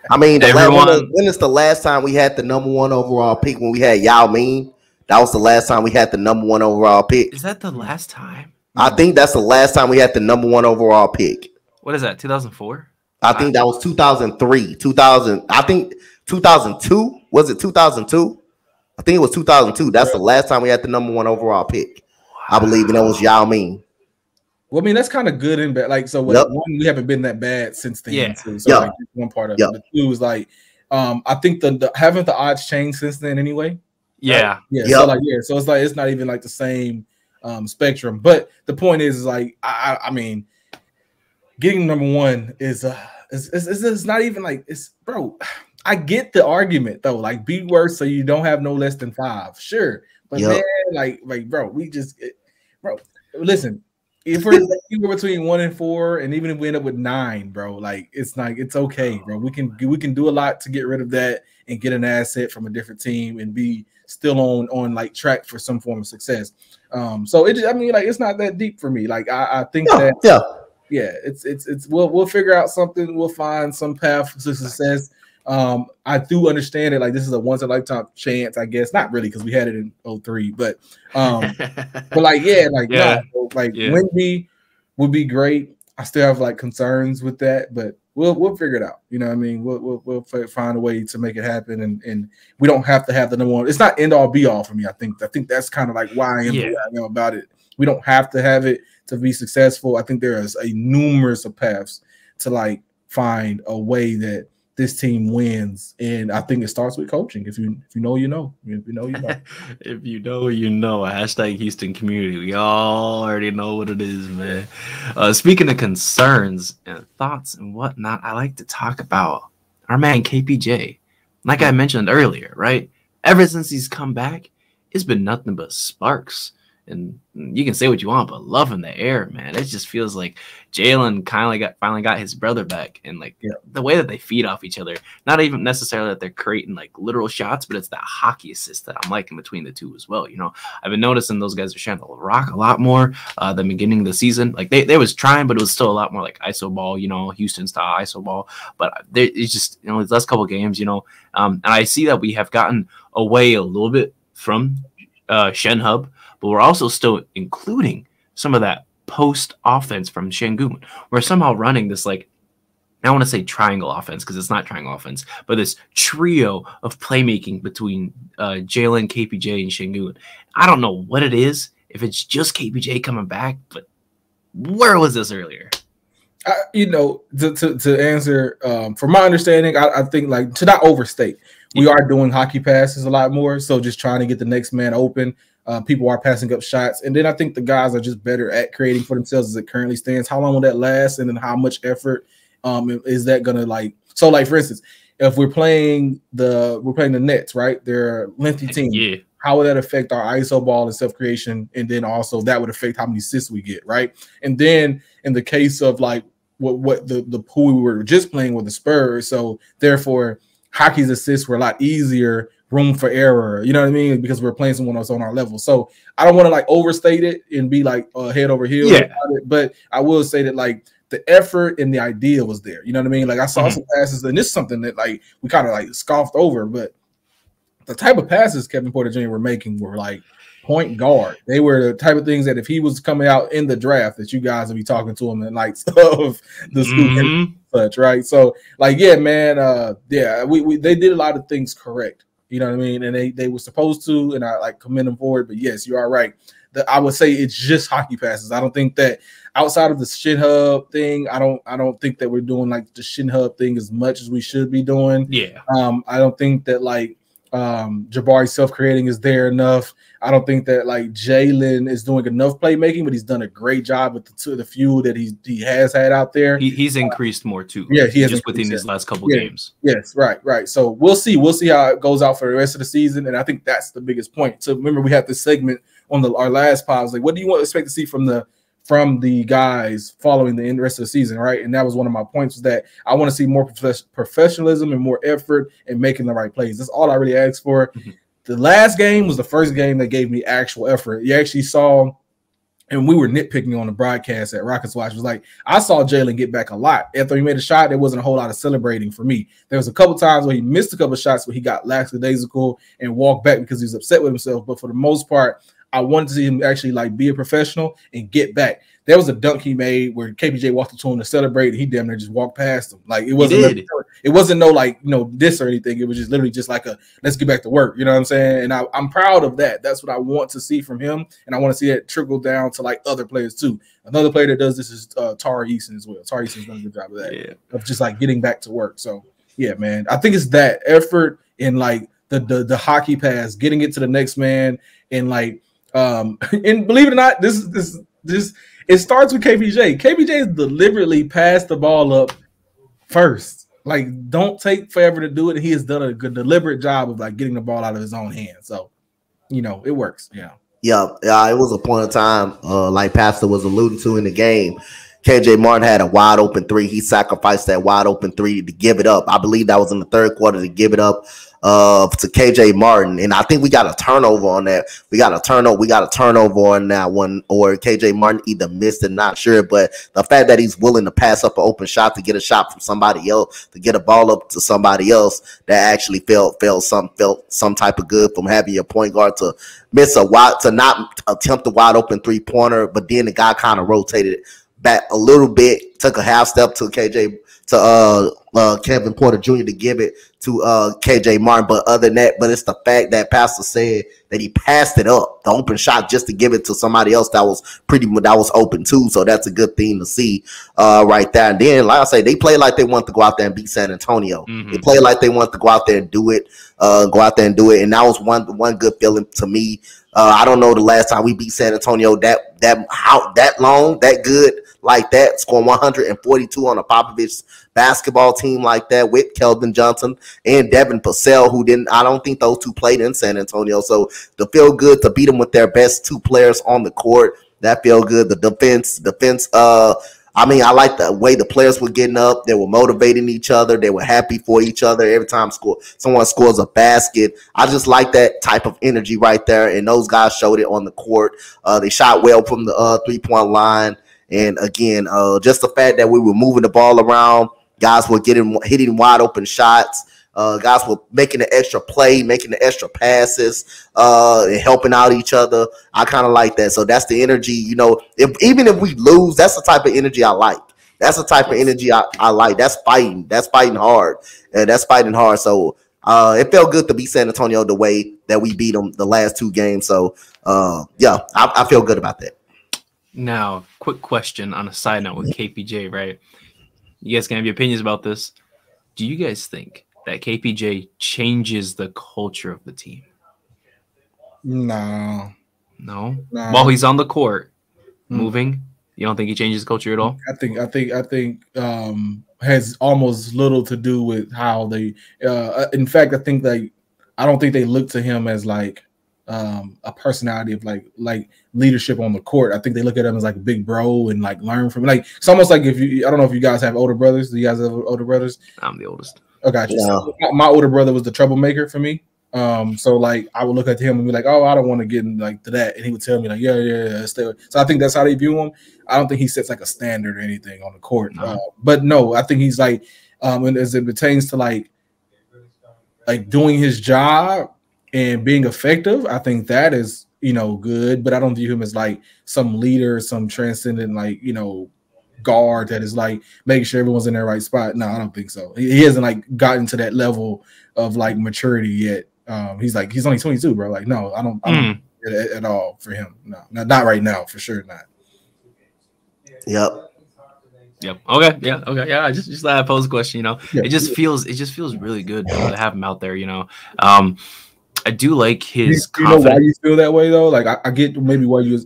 I mean, when is the last time we had the number 1 overall pick? When we had Yao Ming, that was the last time we had the number 1 overall pick. Is that the last time? I think that's the last time we had the number 1 overall pick. What is that? 2004? I think that was 2003. 2000. I think 2002. Was it 2002? I think it was 2002. That's the last time we had the number 1 overall pick. I believe, and that was Yao Ming. Well, I mean, that's kind of good and bad. Like, so one, we haven't been that bad since then. Yeah. Too. So like, one part of it. The 2 is like, I think haven't the odds changed since then anyway? Yeah. Right? Yeah. Yep. So it's like it's not even like the same spectrum. But the point is like, I mean, getting number 1 is it's not even like it's bro. I get the argument though, like be worse so you don't have no less than 5. Sure. But man, like bro, listen, if we're between 1 and 4, and even if we end up with 9, bro, like it's okay, bro. We can do a lot to get rid of that and get an asset from a different team and be still on like track for some form of success. So it's not that deep for me. Like I think it's we'll figure out something. We'll find some path to success. I do understand it. Like this is a once in a lifetime chance, I guess. Not really because we had it in 2003, but Wemby would be great. I still have like concerns with that, but we'll figure it out. You know what I mean? We'll find a way to make it happen, and we don't have to have the number 1. It's not end all be all for me. I think that's kind of like why I am the way I am about it. We don't have to have it to be successful. I think there is a numerous of paths to like find a way that this team wins, and I think it starts with coaching. If you know, you know. If you know, you know. If you know, you know. Hashtag Houston community. We all already know what it is, man. Speaking of concerns and thoughts and whatnot, I like to talk about our man KPJ. Like I mentioned earlier, right? Ever since he's come back, it's been nothing but sparks. And you can say what you want, but love in the air, man. It just feels like Jalen finally got his brother back, and like the way that they feed off each other. Not even necessarily that they're creating like literal shots, but it's that hockey assist that I'm liking between the two as well. You know, I've been noticing those guys are sharing the rock a lot more than the beginning of the season. Like they was trying, but it was still a lot more like ISO ball, you know, Houston style ISO ball. But it's just, you know, these last couple games, you know, and I see that we have gotten away a little bit from Shen Hub. But we're also still including some of that post offense from Şengün. We're somehow running this, like, I want to say triangle offense because it's not triangle offense, but this trio of playmaking between Jalen, KPJ, and Şengün. I don't know what it is. if it's just KPJ coming back, but where was this earlier? To answer, from my understanding, I think like to not overstate, we are doing hockey passes a lot more. So just trying to get the next man open. People are passing up shots, and then I think the guys are just better at creating for themselves as it currently stands. How long will that last, and then how much effort is that gonna like? So like for instance, if we're playing the Nets, right? They're a lengthy team. Yeah. How would that affect our ISO ball and self creation, and then also that would affect how many assists we get, right? And then in the case of like what the pool we were just playing with the Spurs, so therefore hockey's assists were a lot easier, room for error, you know what I mean? Because we're playing someone else on our level. So I don't want to like overstate it and be like head over heels about it, but I will say that like the effort and the idea was there. You know what I mean? Like I saw some passes, and this is something that like we kind of like scoffed over, but the type of passes Kevin Porter Jr. were making were like point guard. They were the type of things that if he was coming out in the draft, that you guys would be talking to him and like of the school such, right? So like, yeah, man, they did a lot of things correct. You know what I mean? And they were supposed to, and I like commend them for it. But yes, you are right. I would say it's just hockey passes. I don't think that outside of the shin hub thing, I don't think that we're doing like the shin hub thing as much as we should be doing. Yeah. I don't think that like Jabari's self-creating is there enough. I don't think that like Jalen is doing enough playmaking, but he's done a great job with the few that he has had out there. He's increased more too. Yeah, he has just within these last couple games. Yes, right. So we'll see how it goes out for the rest of the season, and I think that's the biggest point. So remember, we had this segment on our last pod. Like, what do you want to expect to see from the guys following the rest of the season, right? And that was one of my points, was that I want to see more professionalism and more effort in making the right plays. That's all I really asked for. Mm-hmm. The last game was the first game that gave me actual effort. You actually saw, and we were nitpicking on the broadcast at Rockets Watch, was like, I saw Jalen get back a lot. After he made a shot, there wasn't a whole lot of celebrating for me. There was a couple times where he missed a couple of shots where he got lackadaisical and walked back because he was upset with himself. But for the most part, I wanted to see him actually like be a professional and get back. There was a dunk he made where KPJ walked up to him to celebrate, and he damn near just walked past him. Like it wasn't no like diss or anything. It was just literally just like a let's get back to work. You know what I'm saying? And I'm proud of that. That's what I want to see from him, and I want to see that trickle down to like other players too. Another player that does this is Tari Eason as well. Tari Eason's done a good job of that, of just like getting back to work. So yeah, man, I think it's that effort in like the hockey pass, getting it to the next man, and like. And believe it or not, this it starts with KPJ. KPJ has deliberately passed the ball up first. Like, don't take forever to do it. He has done a good deliberate job of like getting the ball out of his own hands. So, it works. Yeah. It was a point of time, like Pastor was alluding to in the game. KJ Martin had a wide open three. He sacrificed that wide open three to give it up. I believe that was in the third quarter to give it up to KJ Martin. And I think we got a turnover on that. We got a turnover on that one, or KJ Martin either missed it, not sure. But the fact that he's willing to pass up an open shot to get a shot from somebody else, to get a ball up to somebody else, that actually felt some type of good from having your point guard to miss to not attempt a wide open 3-pointer, but then the guy kind of rotated back a little bit, took a half step to Kevin Porter Jr. to give it to KJ Martin. But other than that, it's the fact that Pastor said that he passed it up, the open shot, just to give it to somebody else that was open too. So that's a good thing to see right there. And then, like I say, they play like they want to go out there and beat San Antonio. Mm-hmm. They play like they want to go out there and do it. And that was one good feeling to me. I don't know the last time we beat San Antonio that long, that good, like that, scoring 142 on a Popovich basketball team like that with Keldon Johnson and Devin Purcell, I don't think those two played in San Antonio. So to feel good to beat them with their best two players on the court, that feel good. The defense, I like the way the players were getting up. They were motivating each other. They were happy for each other every time someone scores a basket. I just like that type of energy right there, and those guys showed it on the court. They shot well from the 3-point line. And again, just the fact that we were moving the ball around, guys were hitting wide open shots. Guys were making the extra play, making the extra passes, and helping out each other. I kind of like that. So that's the energy, even if we lose, that's the type of energy I like. That's the type of energy I like. That's fighting. That's fighting hard. And that's fighting hard. So it felt good to beat San Antonio the way that we beat them the last 2 games. So yeah, I feel good about that. Now, quick question on a side note with KPJ, right? You guys can have your opinions about this. Do you guys think that KPJ changes the culture of the team? No. While he's on the court, moving, you don't think he changes the culture at all? I think has almost little to do with how they. In fact, I think I don't think they look to him as like a personality of like leadership on the court. I think they look at him as like a big bro and like learn from. Like it's almost like I don't know if you guys have older brothers. Do you guys have older brothers? I'm the oldest. Oh, gotcha. Yeah. So my older brother was the troublemaker for me. So like I would look at him and be like, oh, I don't want to get in like to that, and he would tell me like, yeah. So I think that's how they view him. I don't think he sets like a standard or anything on the court. No. But no, I think he's like, as it pertains to like doing his job and being effective, I think that is good. But I don't view him as like some leader, some transcendent like guard that is like making sure everyone's in their right spot. No, I don't think so. He hasn't like gotten to that level of like maturity yet. He's only 22, bro. Like, no, I don't at all for him. No, not right now, for sure not. Yep. Okay. Yeah. I just let I pose a question. It just feels really good to have him out there. I do like his. You know why you feel that way though? Like I get maybe why you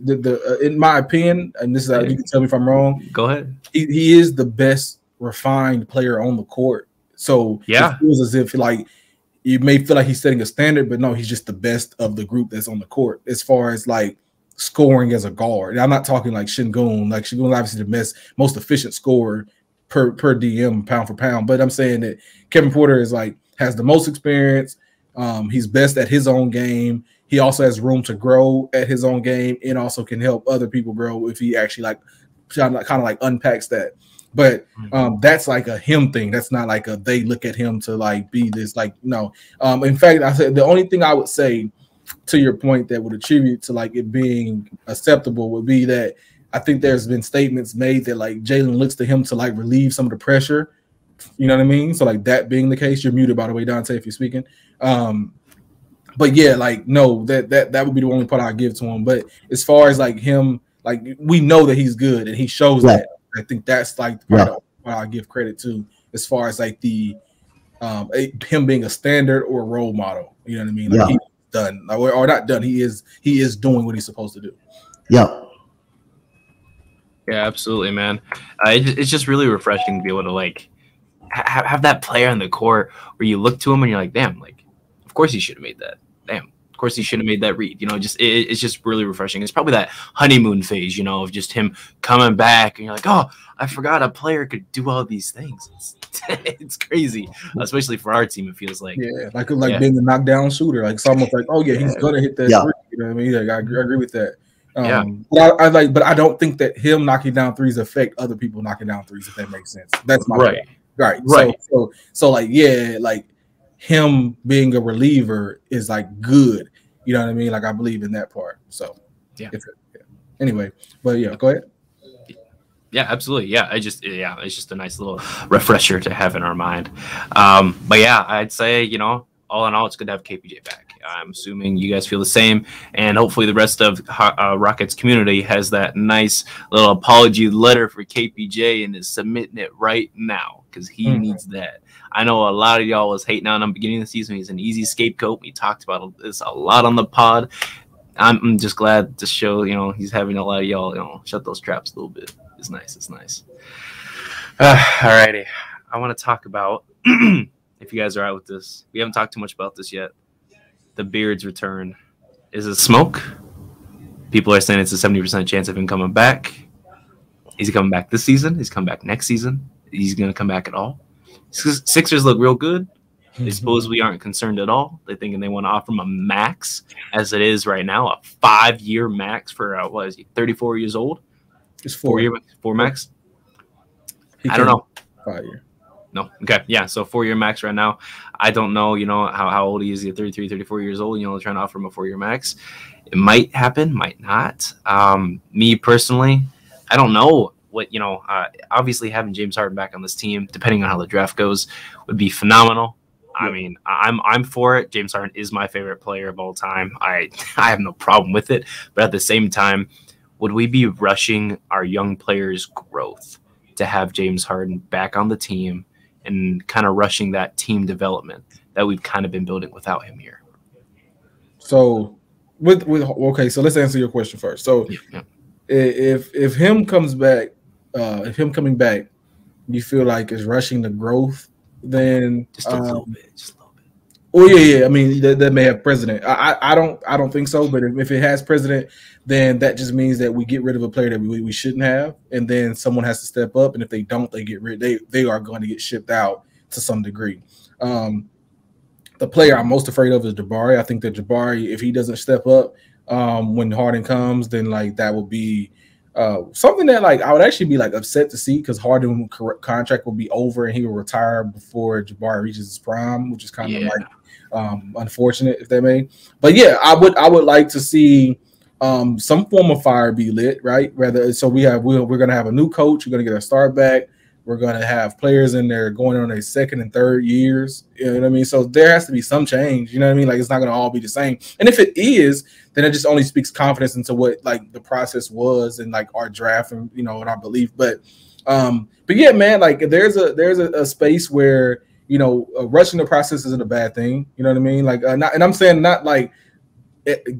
in my opinion, and this is you can tell me if I'm wrong. Go ahead. He is the best refined player on the court. So yeah, it feels as if like you may feel like he's setting a standard, but no, he's just the best of the group that's on the court as far as like scoring as a guard. I'm not talking like Şengün. Like Şengün is obviously the most efficient scorer per DM pound for pound. But I'm saying that Kevin Porter is like has the most experience. He's best at his own game. He also has room to grow at his own game and also can help other people grow if he actually like kind of like unpacks that. But that's like a him thing. That's not like they look at him to like be this like no. In fact, I said the only thing I would say to your point that would attribute to like it being acceptable would be that I think there's been statements made that like Jalen looks to him to like relieve some of the pressure. You know what I mean? So like that being the case, you're muted by the way, Dante, if you're speaking. But yeah, like no, that would be the only part I give to him. But as far as like him, like we know that he's good and he shows that. I think that's like part of what I give credit to as far as like the him being a standard or a role model. You know what I mean? Like he's done or not done. He is doing what he's supposed to do. Yeah. Yeah, absolutely, man. It's just really refreshing to be able to like have that player on the court where you look to him and you're like, damn, like, of course he should have made that. Damn, of course he should have made that read. It's just really refreshing. It's probably that honeymoon phase, of just him coming back and you're like, oh, I forgot a player could do all these things. It's crazy, especially for our team. It feels like like being a knockdown shooter. Like it's almost like, oh yeah, he's gonna hit that. Three, you know what I mean? Like, I agree with that. But I don't think that him knocking down threes affect other people knocking down threes. If that makes sense, that's my point. Right. So like like him being a reliever is like good. You know what I mean? Like I believe in that part. So anyway, but go ahead. Yeah, absolutely. Yeah, it's just a nice little refresher to have in our mind. But yeah, I'd say, all in all, it's good to have KPJ back. I'm assuming you guys feel the same, and hopefully the rest of Rockets community has that nice little apology letter for KPJ and is submitting it right now because he needs that. I know a lot of y'all was hating on him beginning of the season. He's an easy scapegoat. We talked about this a lot on the pod. I'm just glad to show, he's having a lot of y'all, shut those traps a little bit. It's nice. It's nice. Alrighty. I want to talk about, if you guys are out with this, we haven't talked too much about this yet. The Beard's return. Is it smoke? People are saying it's a 70% chance of him coming back. Is he coming back this season? Is he coming back next season? He's going to come back at all? Sixers look real good. They supposedly aren't concerned at all. They're thinking they want to offer him a max, as it is right now, a 5-year max for, what is he, 34 years old? It's 4 year max? I don't know. 5 year. No. Okay. Yeah. So 4-year max right now. I don't know, how old he is. He's 33, 34 years old. Trying to offer him a 4-year max. It might happen, might not. Me personally, I don't know what, obviously having James Harden back on this team, depending on how the draft goes, would be phenomenal. I mean, I'm for it. James Harden is my favorite player of all time. I have no problem with it. But at the same time, would we be rushing our young players' growth to have James Harden back on the team and kind of rushing that team development that we've kind of been building without him here? So okay, so let's answer your question first. So if him comes back, if him coming back, you feel like is rushing the growth, then just a little bit. Oh yeah. I mean, that may have precedent. I don't think so. But if it has precedent, then that just means that we get rid of a player that we shouldn't have, and then someone has to step up. And if they don't, they get rid. They are going to get shipped out to some degree. The player I'm most afraid of is Jabari. I think that Jabari, if he doesn't step up when Harden comes, then like that would be something that like I would actually be like upset to see, because Harden contract will be over and he will retire before Jabari reaches his prime, which is kind of like unfortunate, if that may. But yeah, I would like to see some form of fire be lit, right? We're gonna have a new coach. We're gonna get our start back. We're going to have players in there going on their second and third years. You know what I mean? So there has to be some change. You know what I mean? Like, it's not going to all be the same. And if it is, then it just only speaks confidence into what, like, the process was and, like, our draft and, you know, and our belief. But yeah, man, like, there's a space where, you know, rushing the process isn't a bad thing. You know what I mean? Like, and I'm saying not, like,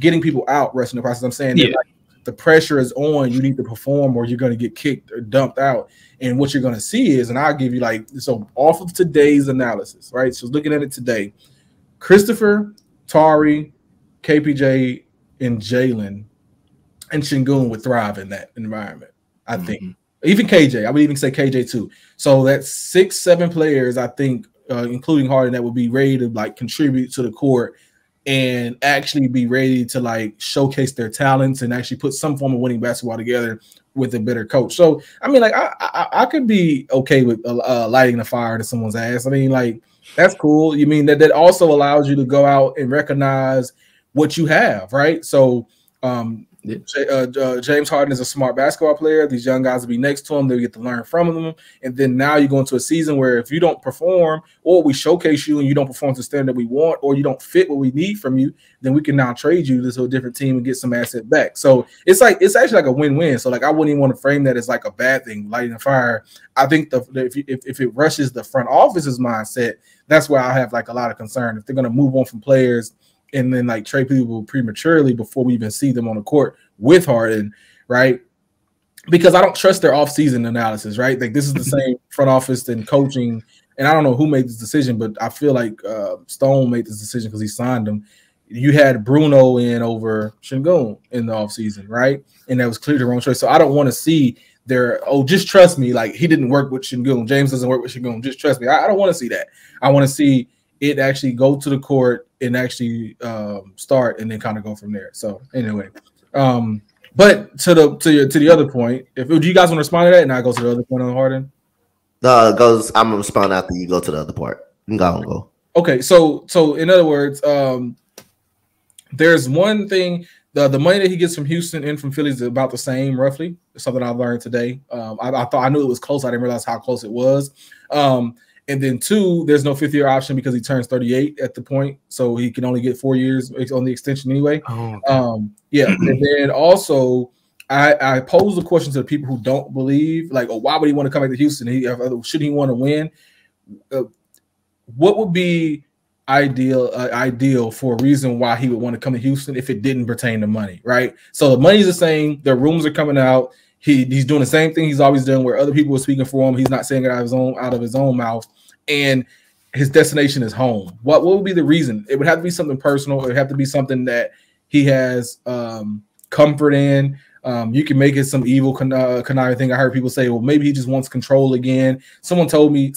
getting people out rushing the process. I'm saying that, like, the pressure is on. You need to perform or you're going to get kicked or dumped out. And what you're going to see is, and I'll give you like, so off of today's analysis, right? So looking at it today, Christopher, Tari, KPJ, and Jalen and Şengün would thrive in that environment, I think. Even KJ, I would even say KJ too. So that's 6-7 players, I think, including Harden, that would be ready to like contribute to the court and actually be ready to like showcase their talents and actually put some form of winning basketball together with a better coach. So, I mean, like, I could be okay with lighting a fire to someone's ass. I mean, like, that's cool. You mean that also allows you to go out and recognize what you have, right? So, James Harden is a smart basketball player. These young guys will be next to him. They'll get to learn from them. And then now you go into a season where if you don't perform or we showcase you and you don't perform to the standard that we want or you don't fit what we need from you, then we can now trade you to a different team and get some asset back. So it's actually like a win-win. So like I wouldn't even want to frame that as like a bad thing, lighting a fire. I think if it rushes the front office's mindset, that's where I have like a lot of concern. If they're going to move on from players and then like trade people prematurely before we even see them on the court with Harden, right? Because I don't trust their offseason analysis, right? Like this is the same front office and coaching, and I don't know who made this decision, but I feel like Stone made this decision because he signed him. You had Bruno in over Şengün in the offseason, right? And that was clearly the wrong choice. So I don't want to see just trust me. Like he didn't work with Şengün. James doesn't work with Şengün. Just trust me. I don't want to see that. I want to see it actually go to the court and actually start and then kind of go from there. So anyway, but to the other point, do you guys want to respond to that and I go to the other point on Harden? No, it goes. I'm gonna respond after you go to the other part. Go. Okay, so in other words, there's one thing. The money that he gets from Houston and from Philly is about the same, roughly. It's something I learned today. I knew it was close. I didn't realize how close it was. And then 2, there's no 5th-year option because he turns 38 at the point, so he can only get 4 years on the extension anyway. Oh, okay. Yeah, and then also I pose the question to the people who don't believe, like, oh, why would he want to come back to Houston? Should he want to win? What would be ideal for a reason why he would want to come to Houston if it didn't pertain to money, right? So the money's the same. The rumors are coming out. He's doing the same thing he's always done, where other people are speaking for him. He's not saying it out of his own mouth, and his destination is home. What would be the reason? It would have to be something personal. It would have to be something that he has comfort in. You can make it some evil conniving thing. I heard people say, well, maybe he just wants control again. Someone told me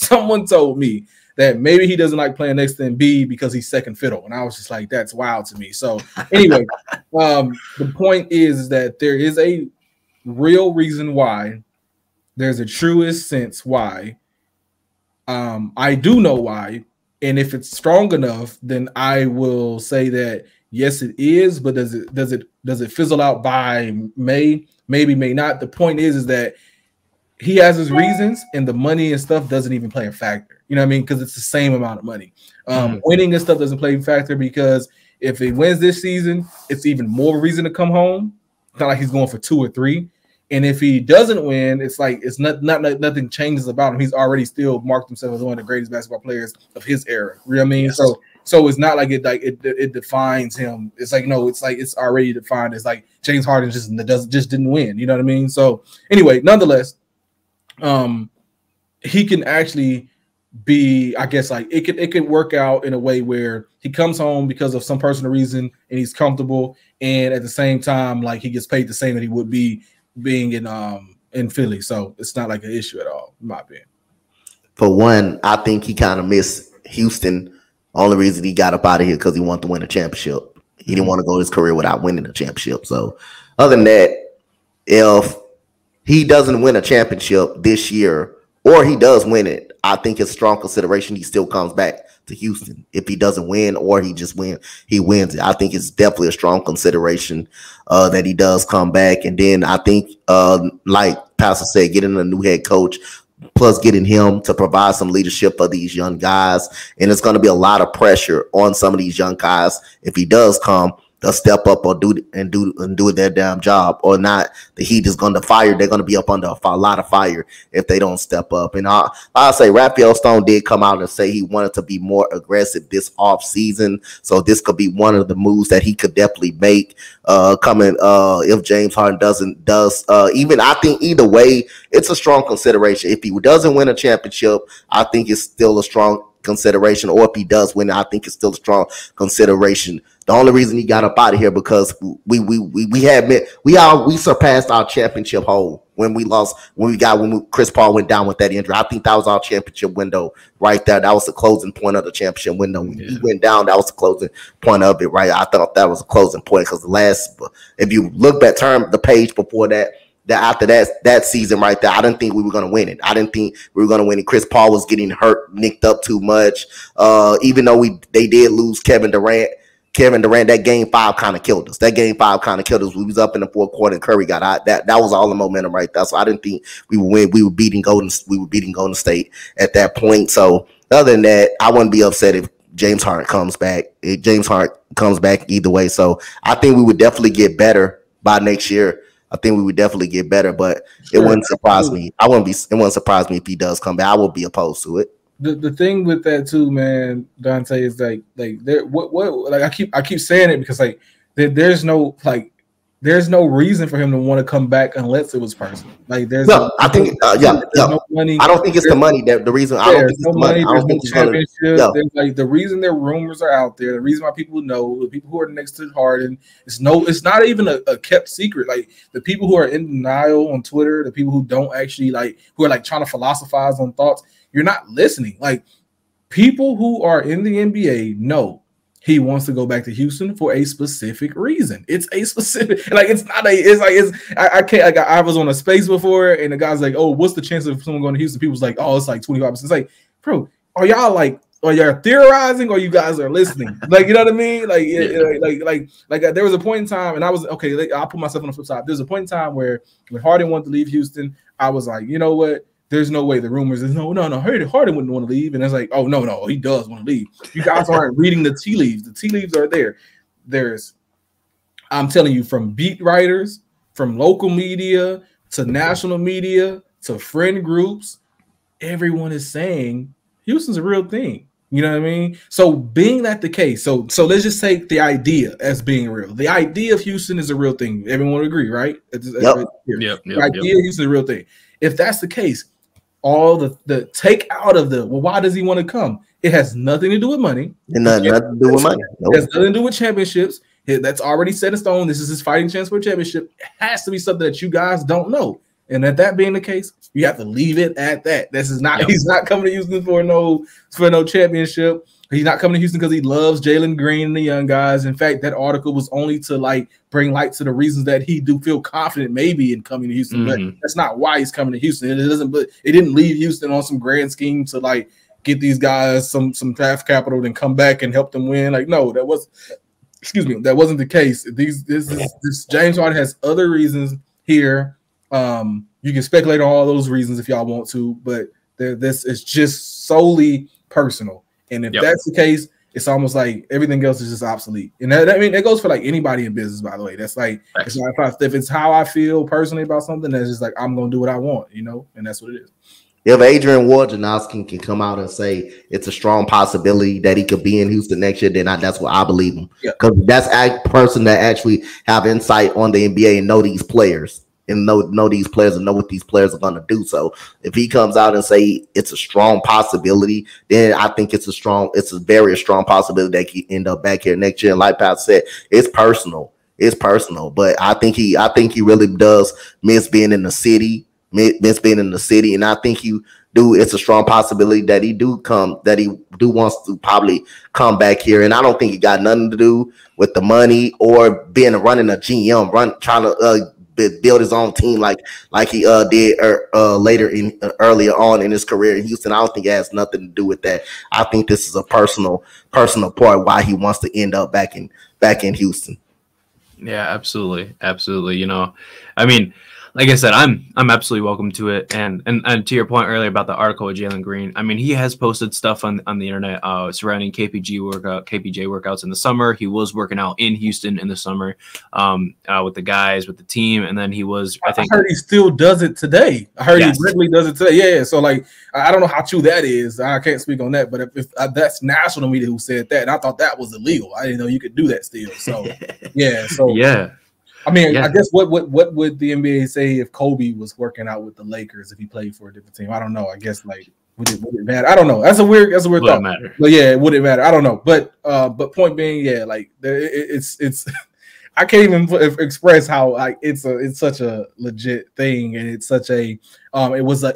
that maybe he doesn't like playing next to Embiid because he's second fiddle. And I was just like, that's wild to me. So anyway, the point is that there is a real reason why. There's a truest sense why. I do know why. And if it's strong enough, then I will say that yes, it is. But does it fizzle out by May? Maybe, may not. The point is that he has his reasons, and the money and stuff doesn't even play a factor. You know what I mean? Because it's the same amount of money. Winning and stuff doesn't play a factor because if he wins this season, it's even more reason to come home. It's not like he's going for 2 or 3. And if he doesn't win, it's like it's nothing changes about him. He's already still marked himself as one of the greatest basketball players of his era. You know what I mean? Yes. So it's not like it defines him. It's like no, it's like it's already defined. It's like James Harden just didn't win. You know what I mean? So anyway, nonetheless, he can actually be, I guess, like it could work out in a way where he comes home because of some personal reason and he's comfortable, and at the same time, like he gets paid the same that he would be being in Philly. So it's not like an issue at all, in my opinion. For one, I think he kind of missed Houston. Only reason he got up out of here because he wanted to win a championship. He didn't want to go his career without winning a championship. So other than that, if he doesn't win a championship this year, or he does win it, I think it's strong consideration he still comes back to Houston. If he doesn't win or he wins it. I think it's definitely a strong consideration that he does come back. And then I think, like Pastor said, getting a new head coach, plus getting him to provide some leadership for these young guys. And it's going to be a lot of pressure on some of these young guys if he does come. They'll step up or do their damn job, or not. The Heat is going to fire. They're going to be up under a lot of fire if they don't step up. And I'll say Raphael Stone did come out and say he wanted to be more aggressive this off season. So this could be one of the moves that he could definitely make coming if James Harden does. Even I think either way, it's a strong consideration. If he doesn't win a championship, I think it's still a strong consideration, or if he does win, I think it's still a strong consideration. The only reason he got up out of here because we surpassed our championship hole when Chris Paul went down with that injury. I think that was our championship window right there. That was the closing point of the championship window. When he went down, that was the closing point of it, right? I thought that was a closing point because if you look back the page before that after that season right there, I didn't think we were going to win it. I didn't think we were going to win it. Chris Paul was getting hurt, nicked up too much. Even though they did lose Kevin Durant, that game 5 kind of killed us. We was up in the fourth quarter and Curry got out. That was all the momentum right there. So I didn't think we would win. We were beating Golden State at that point. So other than that, I wouldn't be upset if James Harden comes back. Either way. So I think we would definitely get better by next year. But it wouldn't surprise me. It wouldn't surprise me if he does come back. I would be opposed to it. The thing with that too, man, Dante, is like there what like I keep saying it because like there's no reason for him to want to come back unless it was personal. Like there's no money. I don't think it's the money that the reason. I don't think it's the money. I don't think it's championship. There's like the reason their rumors are out there. The reason why people know, the people who are next to Harden, it's not even a kept secret. Like the people who are in denial on Twitter, the people who don't actually who are trying to philosophize on thoughts. You're not listening. Like people who are in the NBA know he wants to go back to Houston for a specific reason. It's a specific, I can't, I was on a space before and the guy's like, oh, what's the chance of someone going to Houston? People's like, oh, it's like 25%. It's like, bro, are y'all theorizing or you guys are listening? Like, you know what I mean? Like there was a point in time and I was, okay, I'll put myself on the flip side. There's a point in time where when Harden wanted to leave Houston, I was like, you know what? There's no way. The rumors is no. Harden wouldn't want to leave, and it's like, oh no, he does want to leave. You guys aren't reading the tea leaves. The tea leaves are there. I'm telling you, from beat writers, from local media to national media to friend groups, everyone is saying Houston's a real thing. You know what I mean? So being that the case, so let's just take the idea as being real. The idea of Houston is a real thing. Everyone would agree, right? Yep. The idea of Houston is a real thing. If that's the case, all the take out of why does he want to come? It has nothing to do with money. And nothing to do with money. Nope. It has nothing to do with championships. That's already set in stone. This is his fighting chance for a championship. It has to be something that you guys don't know. And that being the case, you have to leave it at that. This is not. Yep. He's not coming to Houston for no championship. He's not coming to Houston because he loves Jalen Green and the young guys. In fact, that article was only to bring light to the reasons that he do feel confident maybe in coming to Houston. But that's not why he's coming to Houston. It didn't leave Houston on some grand scheme to get these guys some draft capital and come back and help them win. No, that wasn't the case. This James Harden has other reasons here. You can speculate on all those reasons if y'all want to, but this is just solely personal. And if that's the case, it's almost like everything else is just obsolete. And that goes for like anybody in business, by the way. That's like, if it's how I feel personally about something, that's just like, I'm going to do what I want, you know? And that's what it is. If Adrian Wojnarowski can come out and say it's a strong possibility that he could be in Houston next year, then that's what I believe him. Because that's a person that actually have insight on the NBA and know these players. And know these players and know what these players are going to do. So if he comes out and say it's a strong possibility, then I think it's a very strong possibility that he end up back here next year. And like Pat said, it's personal. But I think he really does miss being in the city, and I think it's a strong possibility that he wants to probably come back here. And I don't think it got nothing to do with the money or running a GM, trying to build his own team like he did earlier on in his career in Houston. I don't think it has nothing to do with that. I think this is a personal part why he wants to end up back in Houston. Yeah, absolutely. You know, I mean, like I said, I'm absolutely welcome to it. And to your point earlier about the article with Jalen Green, I mean, he has posted stuff on the internet surrounding KPJ workouts in the summer. He was working out in Houston in the summer with the guys, with the team, and then I heard he still does it today. I heard he regularly does it today. Yeah. So like, I don't know how true that is. I can't speak on that. But if that's national media who said that, and I thought that was illegal. I didn't know you could do that still. So yeah. So yeah. I mean, I guess what would the NBA say if Kobe was working out with the Lakers if he played for a different team? I don't know. I guess like would it matter? I don't know. That's a weird thought. Matter. But yeah, would it matter? I don't know. But point being, yeah, like it's I can't even express how like it's such a legit thing, and it's such a wasn't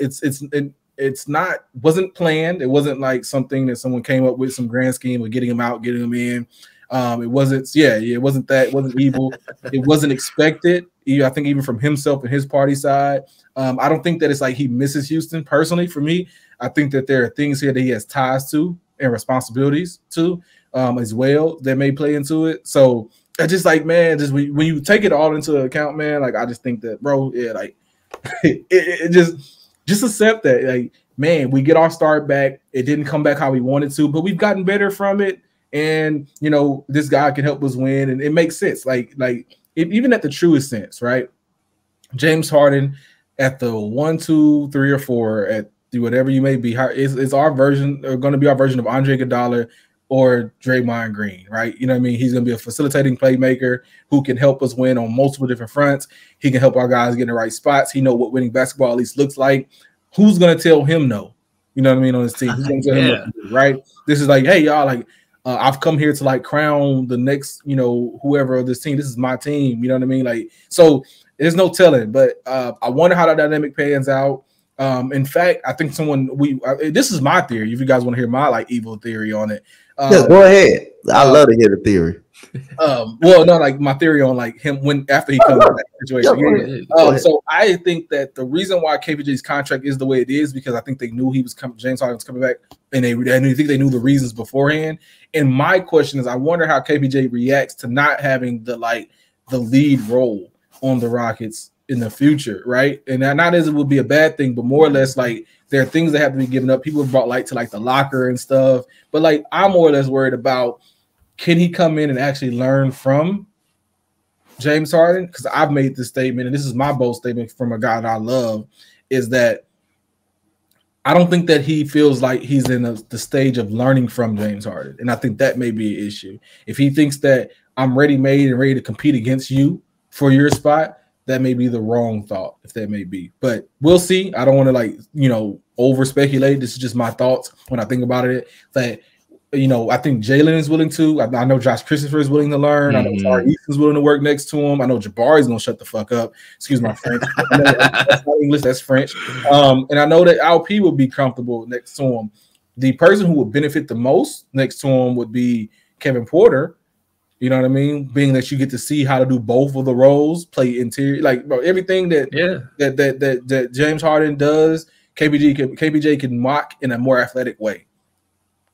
planned. It wasn't like something that someone came up with some grand scheme of getting him out, getting him in. It wasn't that. It wasn't evil. It wasn't expected. I think even from himself and his party side. I don't think that it's like he misses Houston personally. For me, I think that there are things here that he has ties to and responsibilities to as well that may play into it. So I just like, man, just when you take it all into account, man, like I just think that, bro, yeah, like it just accept that, like, man, we get our start back. It didn't come back how we wanted to, but we've gotten better from it. And, you know, this guy can help us win. And it makes sense. Even at the truest sense, right? James Harden at the 1, 2, 3, or 4 at whatever you may be, is our version, or going to be our version of Andre Iguodala or Draymond Green, right? You know what I mean? He's going to be a facilitating playmaker who can help us win on multiple different fronts. He can help our guys get in the right spots. He know what winning basketball at least looks like. Who's going to tell him no? You know what I mean? On his team. Who's going to tell him no, right? This is like, hey, y'all, like, I've come here to like crown the next, you know, whoever of this team. This is my team. You know what I mean? Like, so there's no telling, but I wonder how that dynamic pans out. In fact, I think this is my theory. If you guys want to hear my like evil theory on it. Yeah, go ahead. I love to hear the theory. Well, no, like my theory on like him after he comes out of that situation. So I think that the reason why KPJ's contract is the way it is because I think they knew James Harden was coming back, and I think they knew the reasons beforehand. And my question is, I wonder how KPJ reacts to not having the lead role on the Rockets in the future, right? And not as it would be a bad thing, but more or less like there are things that have to be given up. People have brought light to like the locker and stuff, but like I'm more or less worried about, can he come in and actually learn from James Harden? Because I've made this statement, and this is my bold statement from a guy that I love, is that I don't think that he feels like he's in the stage of learning from James Harden. And I think that may be an issue. If he thinks that I'm ready-made and ready to compete against you for your spot, that may be the wrong thought, if that may be. But we'll see. I don't want to over-speculate. This is just my thoughts when I think about it. That, I think Jalen is willing to. I know Josh Christopher is willing to learn. I know Tari Easton's willing to work next to him. I know Jabari's going to shut the fuck up. Excuse my French. That's not English. That's French. And I know that LP would be comfortable next to him. The person who would benefit the most next to him would be Kevin Porter. You know what I mean? Being that you get to see how to do both of the roles, play interior, like bro, everything that James Harden does, KPJ can mock in a more athletic way.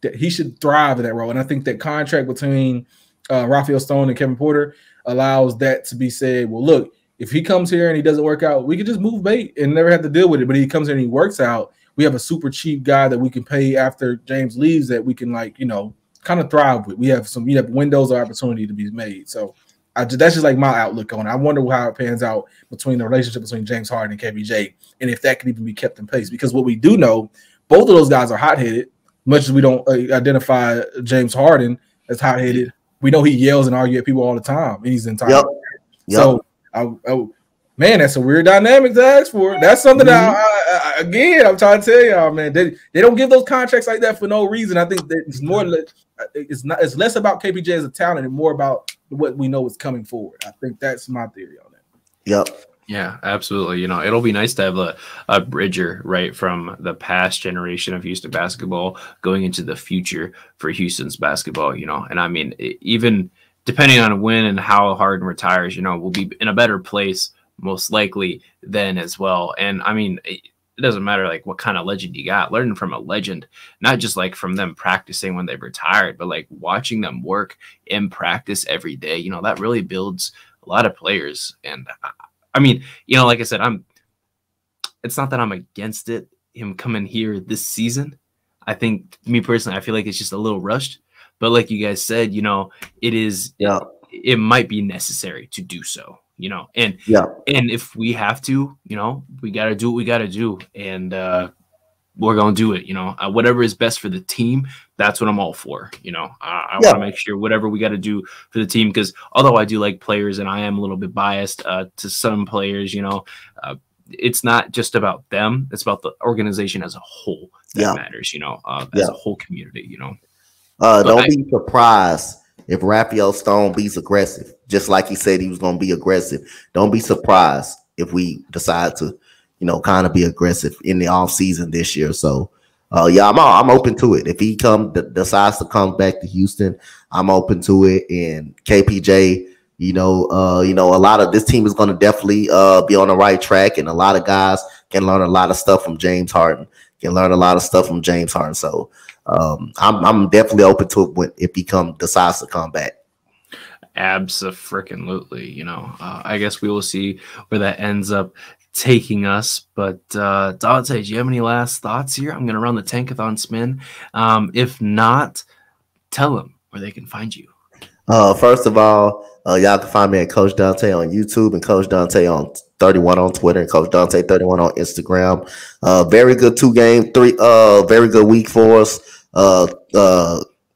That he should thrive in that role. And I think that contract between Rafael Stone and Kevin Porter allows that to be said, well, look, if he comes here and he doesn't work out, we can just move bait and never have to deal with it. But he comes here and he works out. We have a super cheap guy that we can pay after James leaves that we can kind of thrive with. We have windows of opportunity to be made. So that's just like my outlook on it. I wonder how it pans out between the relationship between James Harden and KPJ, and if that can even be kept in place. Because what we do know, both of those guys are hot-headed. Much as we don't identify James Harden as hot-headed, we know he yells and argues at people all the time, and he's entitled. Yep. So, man, that's a weird dynamic to ask for. That's something that I'm trying to tell y'all, man. They don't give those contracts like that for no reason. I think that it's more. It's less about KPJ as a talent and more about what we know is coming forward. I think that's my theory on that. Yep. Yeah, absolutely. It'll be nice to have a bridger, right, from the past generation of Houston basketball going into the future for Houston's basketball, And I mean, even depending on when and how Harden retires, we'll be in a better place most likely then as well. And I mean, it doesn't matter like what kind of legend you got. Learning from a legend, not just like from them practicing when they've retired, but like watching them work in practice every day, that really builds a lot of players. And I mean, like I said, it's not that I'm against him coming here this season. I think, me personally, I feel like it's just a little rushed. But like you guys said, it might be necessary to do so, and if we have to, we got to do what we got to do. And we're going to do it, whatever is best for the team. That's what I'm all for. I want to make sure whatever we got to do for the team, because although I do like players and I am a little bit biased to some players, it's not just about them. It's about the organization as a whole that matters, as a whole community, Don't be surprised if Raphael Stone be's aggressive, just like he said he was going to be aggressive. Don't be surprised if we decide to, kind of be aggressive in the off season this year. So, I'm open to it. If he decides to come back to Houston, I'm open to it. And KPJ, a lot of this team is going to definitely be on the right track, and a lot of guys can learn a lot of stuff from James Harden. So I'm definitely open to it if he decides to come back. Abso-freaking-lutely. I guess we will see where that ends up taking us. But Dante, do you have any last thoughts here? I'm going to run the tankathon spin. If not, tell them where they can find you. First of all, y'all can find me at Coach Dante on YouTube and Coach Dante on 31 on Twitter and Coach Dante 31 on Instagram. Very good 2 game, 3 very good week for us.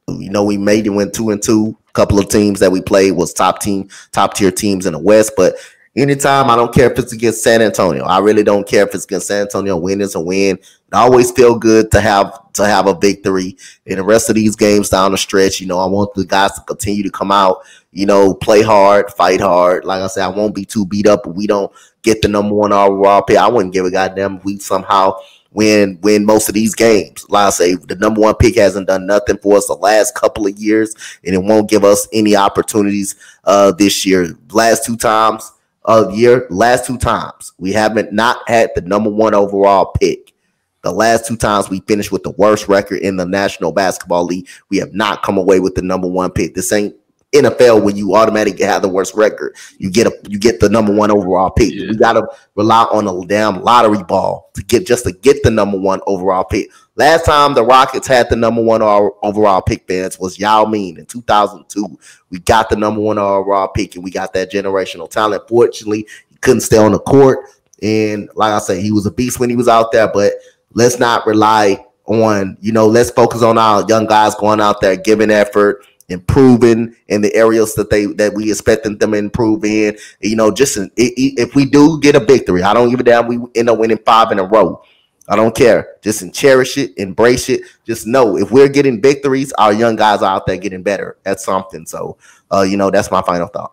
We made it, went 2-2. A couple of teams that we played was top tier teams in the West, but anytime, I don't care if it's against San Antonio. I really don't care if it's against San Antonio. Win is a win. It always feel good to have a victory. In the rest of these games down the stretch, I want the guys to continue to come out, play hard, fight hard. Like I said, I won't be too beat up if we don't get the number 1 overall pick. I wouldn't give a goddamn if we somehow win most of these games. Like I say, the number 1 pick hasn't done nothing for us the last couple of years, and it won't give us any opportunities this year. Last two times we haven't not had the number 1 overall pick. The last 2 times we finished with the worst record in the National Basketball League. We have not come away with the number 1 pick. This ain't NFL where you automatically have the worst record. You get the number 1 overall pick. Yeah. We gotta rely on a damn lottery ball to get the number 1 overall pick. Last time the Rockets had the number 1 overall pick, fans, was Yao Ming in 2002. We got the number 1 overall pick, and we got that generational talent. Fortunately, he couldn't stay on the court, and like I say, he was a beast when he was out there. But let's not rely on, let's focus on our young guys going out there, giving effort, improving in the areas that we expect them to improve in. If we do get a victory, I don't give a damn. We end up winning 5 in a row. I don't care. Just cherish it, embrace it. Just know if we're getting victories, our young guys are out there getting better at something. So, that's my final thought.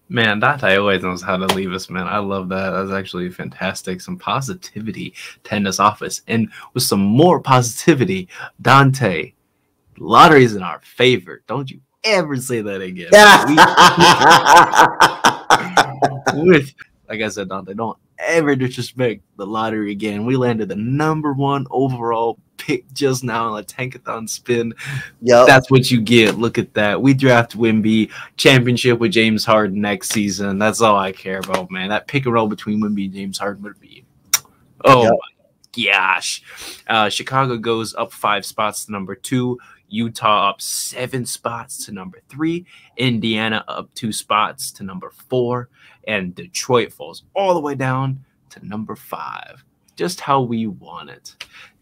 Man, Dante always knows how to leave us, man. I love that. That's actually fantastic. Some positivity to end us off us. And with some more positivity, Dante, lottery's in our favor. Don't you ever say that again. Like I said, Dante, don't ever disrespect the lottery again. We landed the number 1 overall picked just now on a tankathon spin. Yep. That's what you get. Look at that. We draft Wemby, championship with James Harden next season. That's all I care about, man. That pick and roll between Wemby and James Harden would be, oh Yep. my gosh. Chicago goes up 5 spots to number 2. Utah up 7 spots to number 3. Indiana up 2 spots to number 4. And Detroit falls all the way down to number 5. Just how we want it.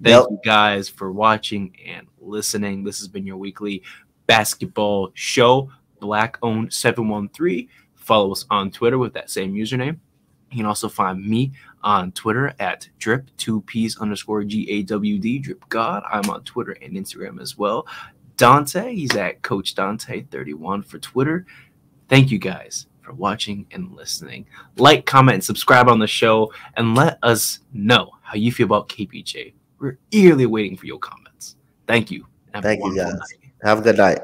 Thank you guys for watching and listening. This has been your weekly basketball show, Black Owned 713. Follow us on Twitter with that same username. You can also find me on Twitter at drip2ps_GAWD, Drip God. I'm on Twitter and Instagram as well. Dante, he's at Coach Dante31 for Twitter. Thank you guys for watching and listening. Like, comment, and subscribe on the show, and let us know how you feel about KPJ. We're eagerly waiting for your comments. Thank you. Thank you, guys. Have a good night.